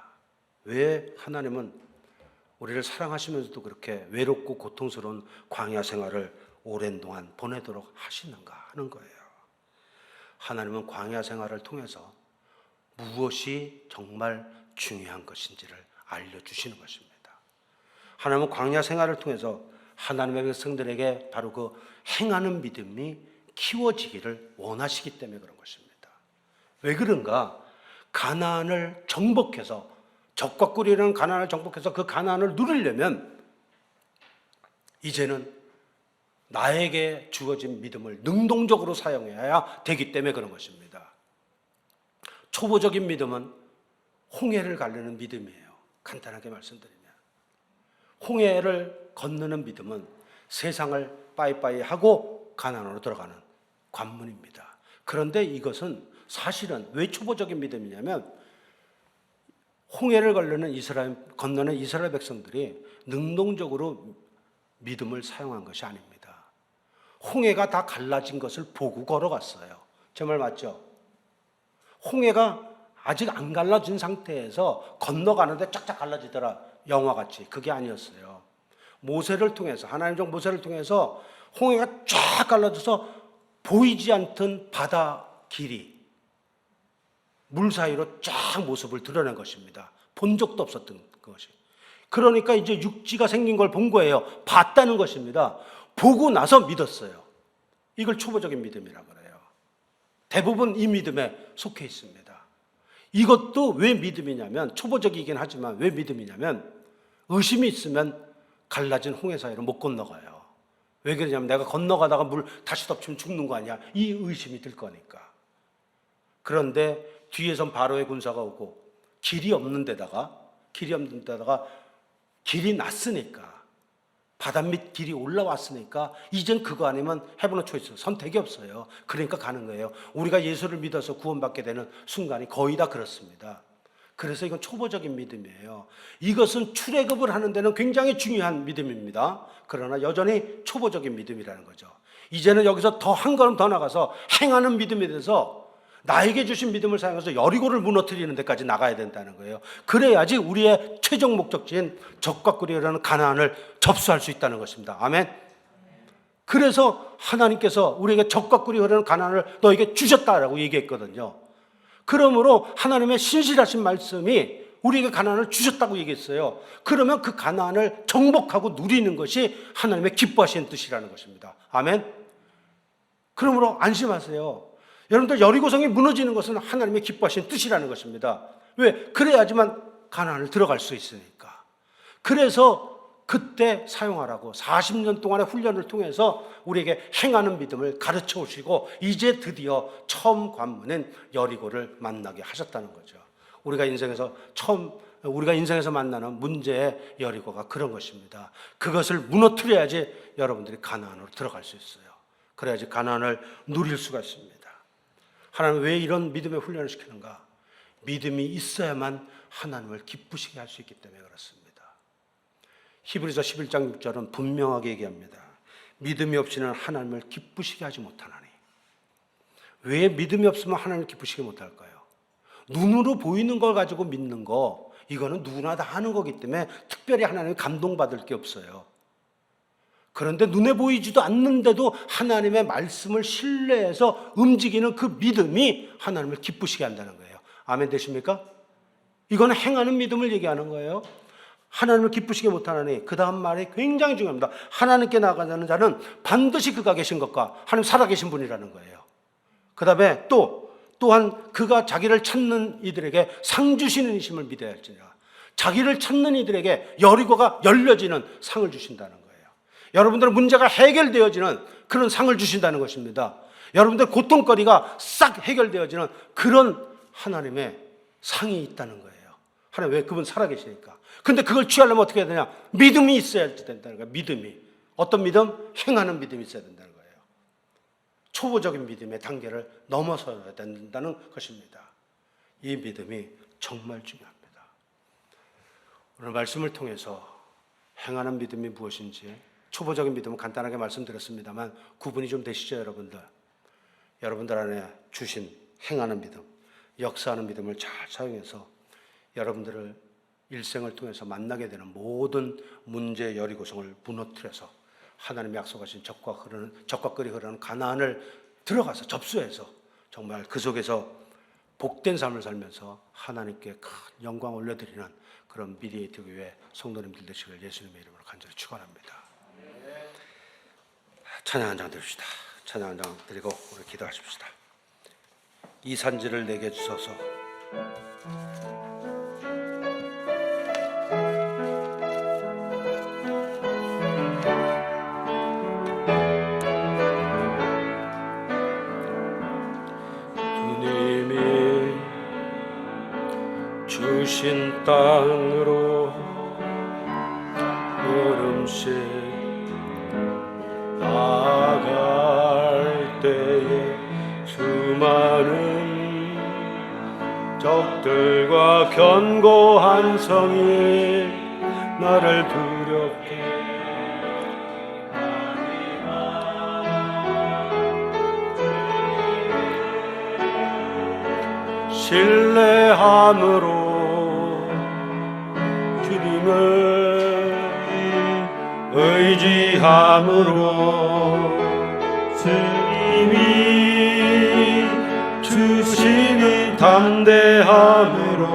왜 하나님은 우리를 사랑하시면서도 그렇게 외롭고 고통스러운 광야 생활을 오랜 동안 보내도록 하시는가 하는 거예요. 하나님은 광야 생활을 통해서 무엇이 정말 중요한 것인지를 알려주시는 것입니다. 하나님은 광야 생활을 통해서 하나님의 백성들에게 바로 그 행하는 믿음이 키워지기를 원하시기 때문에 그런 것입니다. 왜 그런가? 가나안을 정복해서, 적과 꿀이라는 가나안을 정복해서 그 가나안을 누리려면 이제는 나에게 주어진 믿음을 능동적으로 사용해야 되기 때문에 그런 것입니다. 초보적인 믿음은 홍해를 가르는 믿음이에요. 간단하게 말씀드리면 홍해를 건너는 믿음은 세상을 빠이빠이 하고 가나안으로 들어가는 관문입니다. 그런데 이것은 사실은 왜 초보적인 믿음이냐면 홍해를 건너는 이스라엘 백성들이 능동적으로 믿음을 사용한 것이 아닙니다. 홍해가 다 갈라진 것을 보고 걸어갔어요. 제 말 맞죠? 홍해가 아직 안 갈라진 상태에서 건너가는데 쫙쫙 갈라지더라. 영화같이. 그게 아니었어요. 모세를 통해서, 하나님 종 모세를 통해서 홍해가 쫙 갈라져서 보이지 않던 바다 길이 물 사이로 쫙 모습을 드러낸 것입니다. 본 적도 없었던 것이. 그러니까 이제 육지가 생긴 걸 본 거예요. 봤다는 것입니다. 보고 나서 믿었어요. 이걸 초보적인 믿음이라고 그래요. 대부분 이 믿음에 속해 있습니다. 이것도 왜 믿음이냐면, 초보적이긴 하지만 왜 믿음이냐면 의심이 있으면 갈라진 홍해 사이로 못 건너가요. 왜 그러냐면 내가 건너가다가 물 다시 덮치면 죽는 거 아니야. 이 의심이 들 거니까. 그런데 뒤에선 바로의 군사가 오고 길이 없는 데다가 길이 났으니까, 바닷밑 길이 올라왔으니까 이젠 그거 아니면 해보는 초이스, 선택이 없어요. 그러니까 가는 거예요. 우리가 예수를 믿어서 구원받게 되는 순간이 거의 다 그렇습니다. 그래서 이건 초보적인 믿음이에요. 이것은 출애굽을 하는 데는 굉장히 중요한 믿음입니다. 그러나 여전히 초보적인 믿음이라는 거죠. 이제는 여기서 더 한 걸음 더 나가서 행하는 믿음에 대해서 나에게 주신 믿음을 사용해서 여리고를 무너뜨리는 데까지 나가야 된다는 거예요. 그래야지 우리의 최종 목적지인 적과 꿀이라는 가나안을 접수할 수 있다는 것입니다. 아멘. 그래서 하나님께서 우리에게 적과 꿀이 흐르는 가나안을 너에게 주셨다라고 얘기했거든요. 그러므로 하나님의 신실하신 말씀이 우리에게 가나안을 주셨다고 얘기했어요. 그러면 그 가나안을 정복하고 누리는 것이 하나님의 기뻐하시는 뜻이라는 것입니다. 아멘. 그러므로 안심하세요. 여러분들, 여리고성이 무너지는 것은 하나님의 기뻐하시는 뜻이라는 것입니다. 왜? 그래야지만 가나안을 들어갈 수 있으니까. 그래서 그때 사용하라고 40년 동안의 훈련을 통해서 우리에게 행하는 믿음을 가르쳐 오시고 이제 드디어 처음 관문인 여리고를 만나게 하셨다는 거죠. 우리가 인생에서 만나는 문제의 여리고가 그런 것입니다. 그것을 무너뜨려야지 여러분들이 가나안으로 들어갈 수 있어요. 그래야지 가나안을 누릴 수가 있습니다. 하나님은 왜 이런 믿음의 훈련을 시키는가? 믿음이 있어야만 하나님을 기쁘시게 할 수 있기 때문에 그렇습니다. 히브리서 11장 6절은 분명하게 얘기합니다. 믿음이 없이는 하나님을 기쁘시게 하지 못하나니. 왜 믿음이 없으면 하나님을 기쁘시게 못할까요? 눈으로 보이는 걸 가지고 믿는 거, 이거는 누구나 다 하는 거기 때문에 특별히 하나님이 감동받을 게 없어요. 그런데 눈에 보이지도 않는데도 하나님의 말씀을 신뢰해서 움직이는 그 믿음이 하나님을 기쁘시게 한다는 거예요. 아멘 되십니까? 이거는 행하는 믿음을 얘기하는 거예요. 하나님을 기쁘시게 못하나니, 그 다음 말이 굉장히 중요합니다. 하나님께 나아가는 자는 반드시 그가 계신 것과 하나님 살아계신 분이라는 거예요. 그 다음에 또한 그가 자기를 찾는 이들에게 상 주시는 이심을 믿어야 할지니라. 자기를 찾는 이들에게 여리고가 열려지는 상을 주신다는 거예요. 여러분들의 문제가 해결되어지는 그런 상을 주신다는 것입니다. 여러분들 고통거리가 싹 해결되어지는 그런 하나님의 상이 있다는 거예요. 하나님, 왜? 그분 살아계시니까. 근데 그걸 취하려면 어떻게 해야 되냐? 믿음이 있어야 된다는 거예요. 믿음이. 어떤 믿음? 행하는 믿음이 있어야 된다는 거예요. 초보적인 믿음의 단계를 넘어서야 된다는 것입니다. 이 믿음이 정말 중요합니다. 오늘 말씀을 통해서 행하는 믿음이 무엇인지, 초보적인 믿음은 간단하게 말씀드렸습니다만 구분이 좀 되시죠, 여러분들? 여러분들 안에 주신 행하는 믿음, 역사하는 믿음을 잘 사용해서 여러분들을 일생을 통해서 만나게 되는 모든 문제 여리고성을 무너뜨려서 하나님이 약속하신 적과 꿀이 흐르는 가나안을 들어가서 접수해서 정말 그 속에서 복된 삶을 살면서 하나님께 큰 영광 올려드리는 그런 미디에이터 교회 성도님들 되시길 예수님의 이름으로 간절히 축원합니다. 찬양 한 장 드립시다. 찬양 한 장 드리고 우리 기도하십시다. 이 산지를 내게 주소서. 주님이 주신 땅으로 걸음씩 나아갈 때에 수많은 적들과 견고한 성이 나를 두렵게 신뢰함으로 주님을 의지함으로 주님이 주시는 담대함으로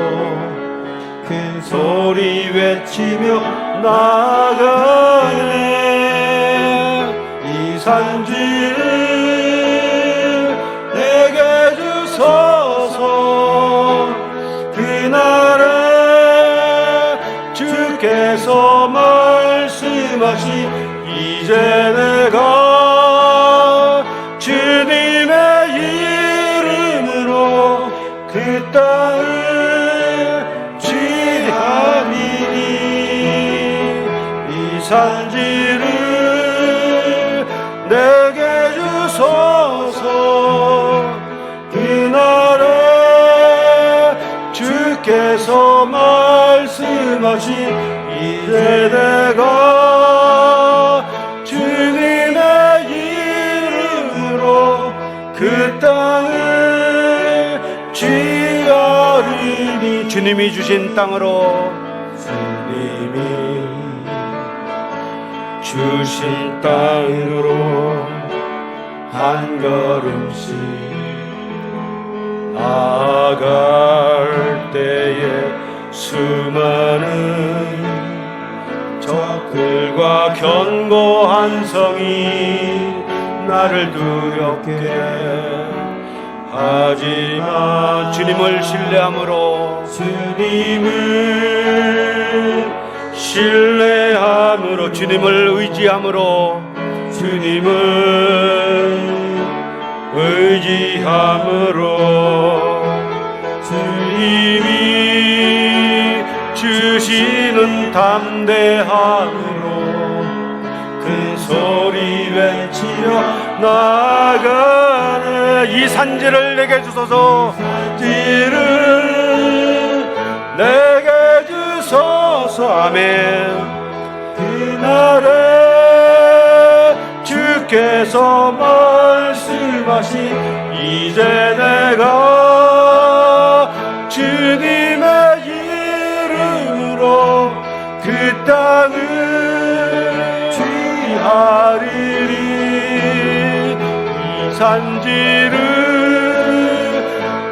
큰 소리 외치며 나아가네. 이 산지를 내게 주소서. 그날에 주께서 말씀하시 이제 내가 주님의 이름으로 그 땅을 취하리니. 이 산지를 내게 주소서. 그날에 주께서 말씀하시 이제 내가 주님의 이름으로 그 땅을 취하리니. 주님이 주신 땅으로 주님이 주신 땅으로 한 걸음씩 나아갈 때에 수많은 적들과 견고한 성이 나를 두렵게 하지만 주님을 신뢰함으로 주님을 의지함으로 주님이 주시는 담대함으로 큰 소리 외치며 나아가네. 이 산지를 내게 주소서. 산지를 내게 주소서. 아멘. 그날에 주께서 말씀하시 이제 내가 주님의 이름으로 그 땅을 취하리니. 이 산지를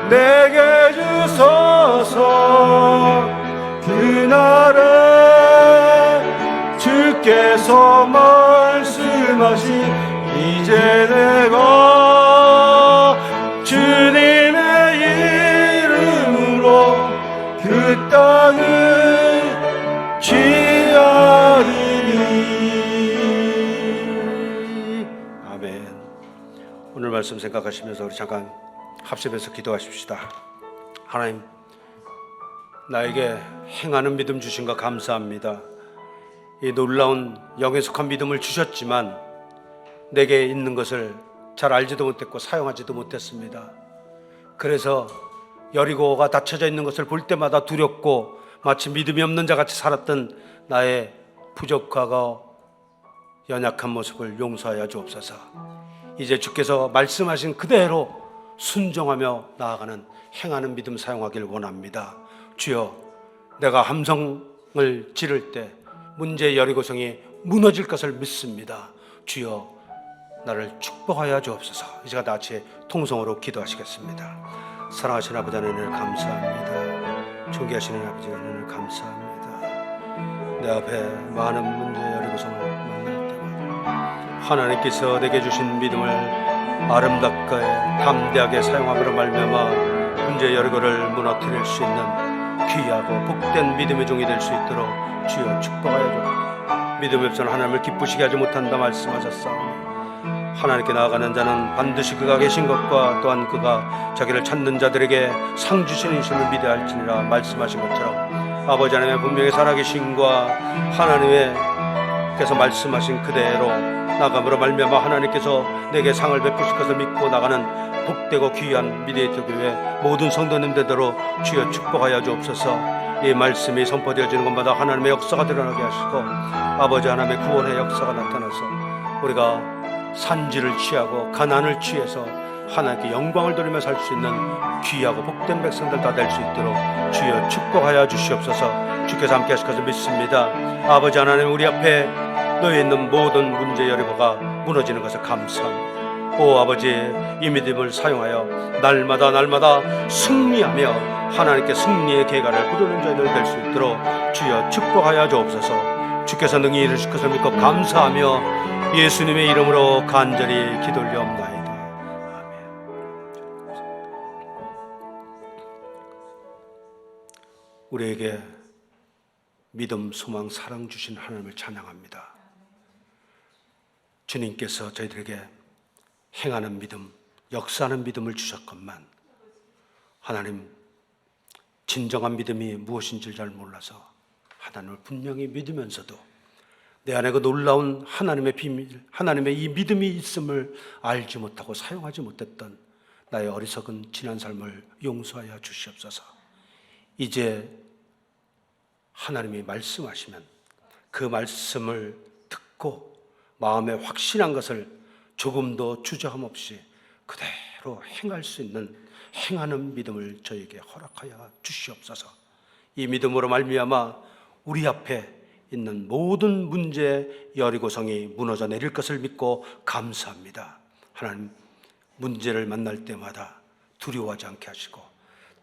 내게 주소서. 그날에 주께서 말씀하시 이제 내가 주님의 이름으로 그 땅을 취하리니. 아멘. 오늘 말씀 생각하시면서 우리 잠깐 합심해서 기도하십시다. 하나님, 나에게 행하는 믿음 주신 거 감사합니다. 이 놀라운 영에 속한 믿음을 주셨지만 내게 있는 것을 잘 알지도 못했고 사용하지도 못했습니다. 그래서 여리고가 닫혀져 있는 것을 볼 때마다 두렵고 마치 믿음이 없는 자 같이 살았던 나의 부족하고 연약한 모습을 용서하여 주옵소서. 이제 주께서 말씀하신 그대로 순종하며 나아가는 행하는 믿음 사용하길 원합니다. 주여, 내가 함성을 지를 때 문제 여리고성이 무너질 것을 믿습니다. 주여 나를 축복하여 주옵소서. 이 시간 다 같이 통성으로 기도하시겠습니다. 사랑하시는 아버지 하나님 감사합니다. 존귀하시는 아버지 하나님 감사합니다. 내 앞에 많은 문제 여리고성을 만날 때마다 하나님께서 내게 주신 믿음을 아름답게 담대하게 사용함으로 말미암아 문제 여리고를 무너뜨릴 수 있는 귀하고 복된 믿음의 종이 될 수 있도록 주여 축복하여 주옵소서. 믿음이 없이는 하나님을 기쁘시게 하지 못한다 말씀하셨사오니 하나님께 나아가는 자는 반드시 그가 계신 것과 또한 그가 자기를 찾는 자들에게 상 주시는 이심을 믿어야 할지니라 말씀하신 것처럼 아버지 하나님의 분명히 살아계신과 하나님께서 말씀하신 그대로 나감으로 말미암아 하나님께서 내게 상을 베푸실 것을 믿고 나가는 복되고 귀한 미디에이터 교회 모든 성도님들대로 주여 축복하여 주옵소서. 이 말씀이 선포되어지는 것마다 하나님의 역사가 드러나게 하시고 아버지 하나님의 구원의 역사가 나타나서 우리가 산지를 취하고 가난을 취해서 하나님께 영광을 돌리며 살 수 있는 귀하고 복된 백성들 다 될 수 있도록 주여 축복하여 주시옵소서. 주께서 함께 하실 것을 믿습니다. 아버지 하나님 우리 앞에 놓여 있는 모든 문제 여리고가 무너지는 것을 감사합니다. 오 아버지 이 믿음을 사용하여 날마다 승리하며 하나님께 승리의 계가를 부르는 저희들 될 수 있도록 주여 축복하여 주옵소서. 주께서 능히 이루실 것을 믿고 감사하며 예수님의 이름으로 간절히 기도 올려옵나이다. 아멘. 우리에게 믿음, 소망, 사랑 주신 하나님을 찬양합니다. 주님께서 저희들에게 행하는 믿음, 역사하는 믿음을 주셨건만 하나님 진정한 믿음이 무엇인지를 잘 몰라서 하나님을 분명히 믿으면서도 내 안에 그 놀라운 하나님의 비밀, 하나님의 이 믿음이 있음을 알지 못하고 사용하지 못했던 나의 어리석은 지난 삶을 용서하여 주시옵소서. 이제 하나님이 말씀하시면 그 말씀을 듣고 마음에 확신한 것을 조금도 주저함 없이 그대로 행할 수 있는 행하는 믿음을 저에게 허락하여 주시옵소서. 이 믿음으로 말미암아 우리 앞에 있는 모든 문제 여리고성이 무너져 내릴 것을 믿고 감사합니다. 하나님 문제를 만날 때마다 두려워하지 않게 하시고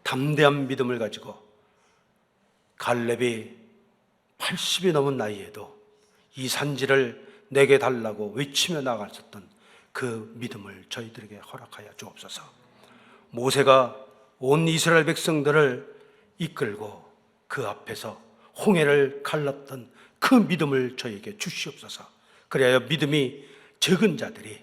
담대한 믿음을 가지고 갈렙이 80이 넘은 나이에도 이 산지를 내게 달라고 외치며 나갔었던 그 믿음을 저희들에게 허락하여 주옵소서. 모세가 온 이스라엘 백성들을 이끌고 그 앞에서 홍해를 갈랐던 그 믿음을 저에게 주시옵소서. 그래야 믿음이 적은 자들이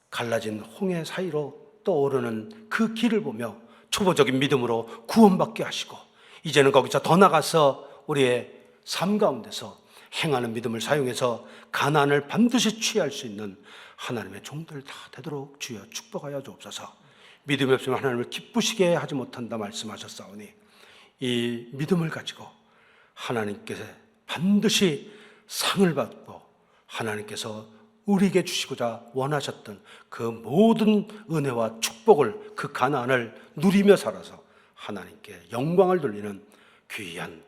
갈라진 홍해 사이로 떠오르는 그 길을 보며 초보적인 믿음으로 구원받게 하시고 이제는 거기서 더 나가서 우리의 삶 가운데서 행하는 믿음을 사용해서 가난을 반드시 취할 수 있는 하나님의 종들 다 되도록 주여 축복하여 주옵소서. 믿음이 없으면 하나님을 기쁘시게 하지 못한다 말씀하셨사오니 이 믿음을 가지고 하나님께서 반드시 상을 받고 하나님께서 우리에게 주시고자 원하셨던 그 모든 은혜와 축복을 그 가난을 누리며 살아서 하나님께 영광을 돌리는 귀한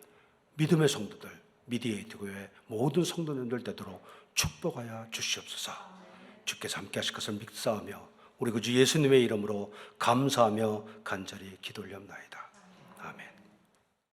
믿음의 성도들 미디에이터 교회 모든 성도님들 되도록 축복하여 주시옵소서. 주께서 함께 하실 것을 믿사오며 우리 구주 예수님의 이름으로 감사하며 간절히 기도 올려옵나이다. 아멘.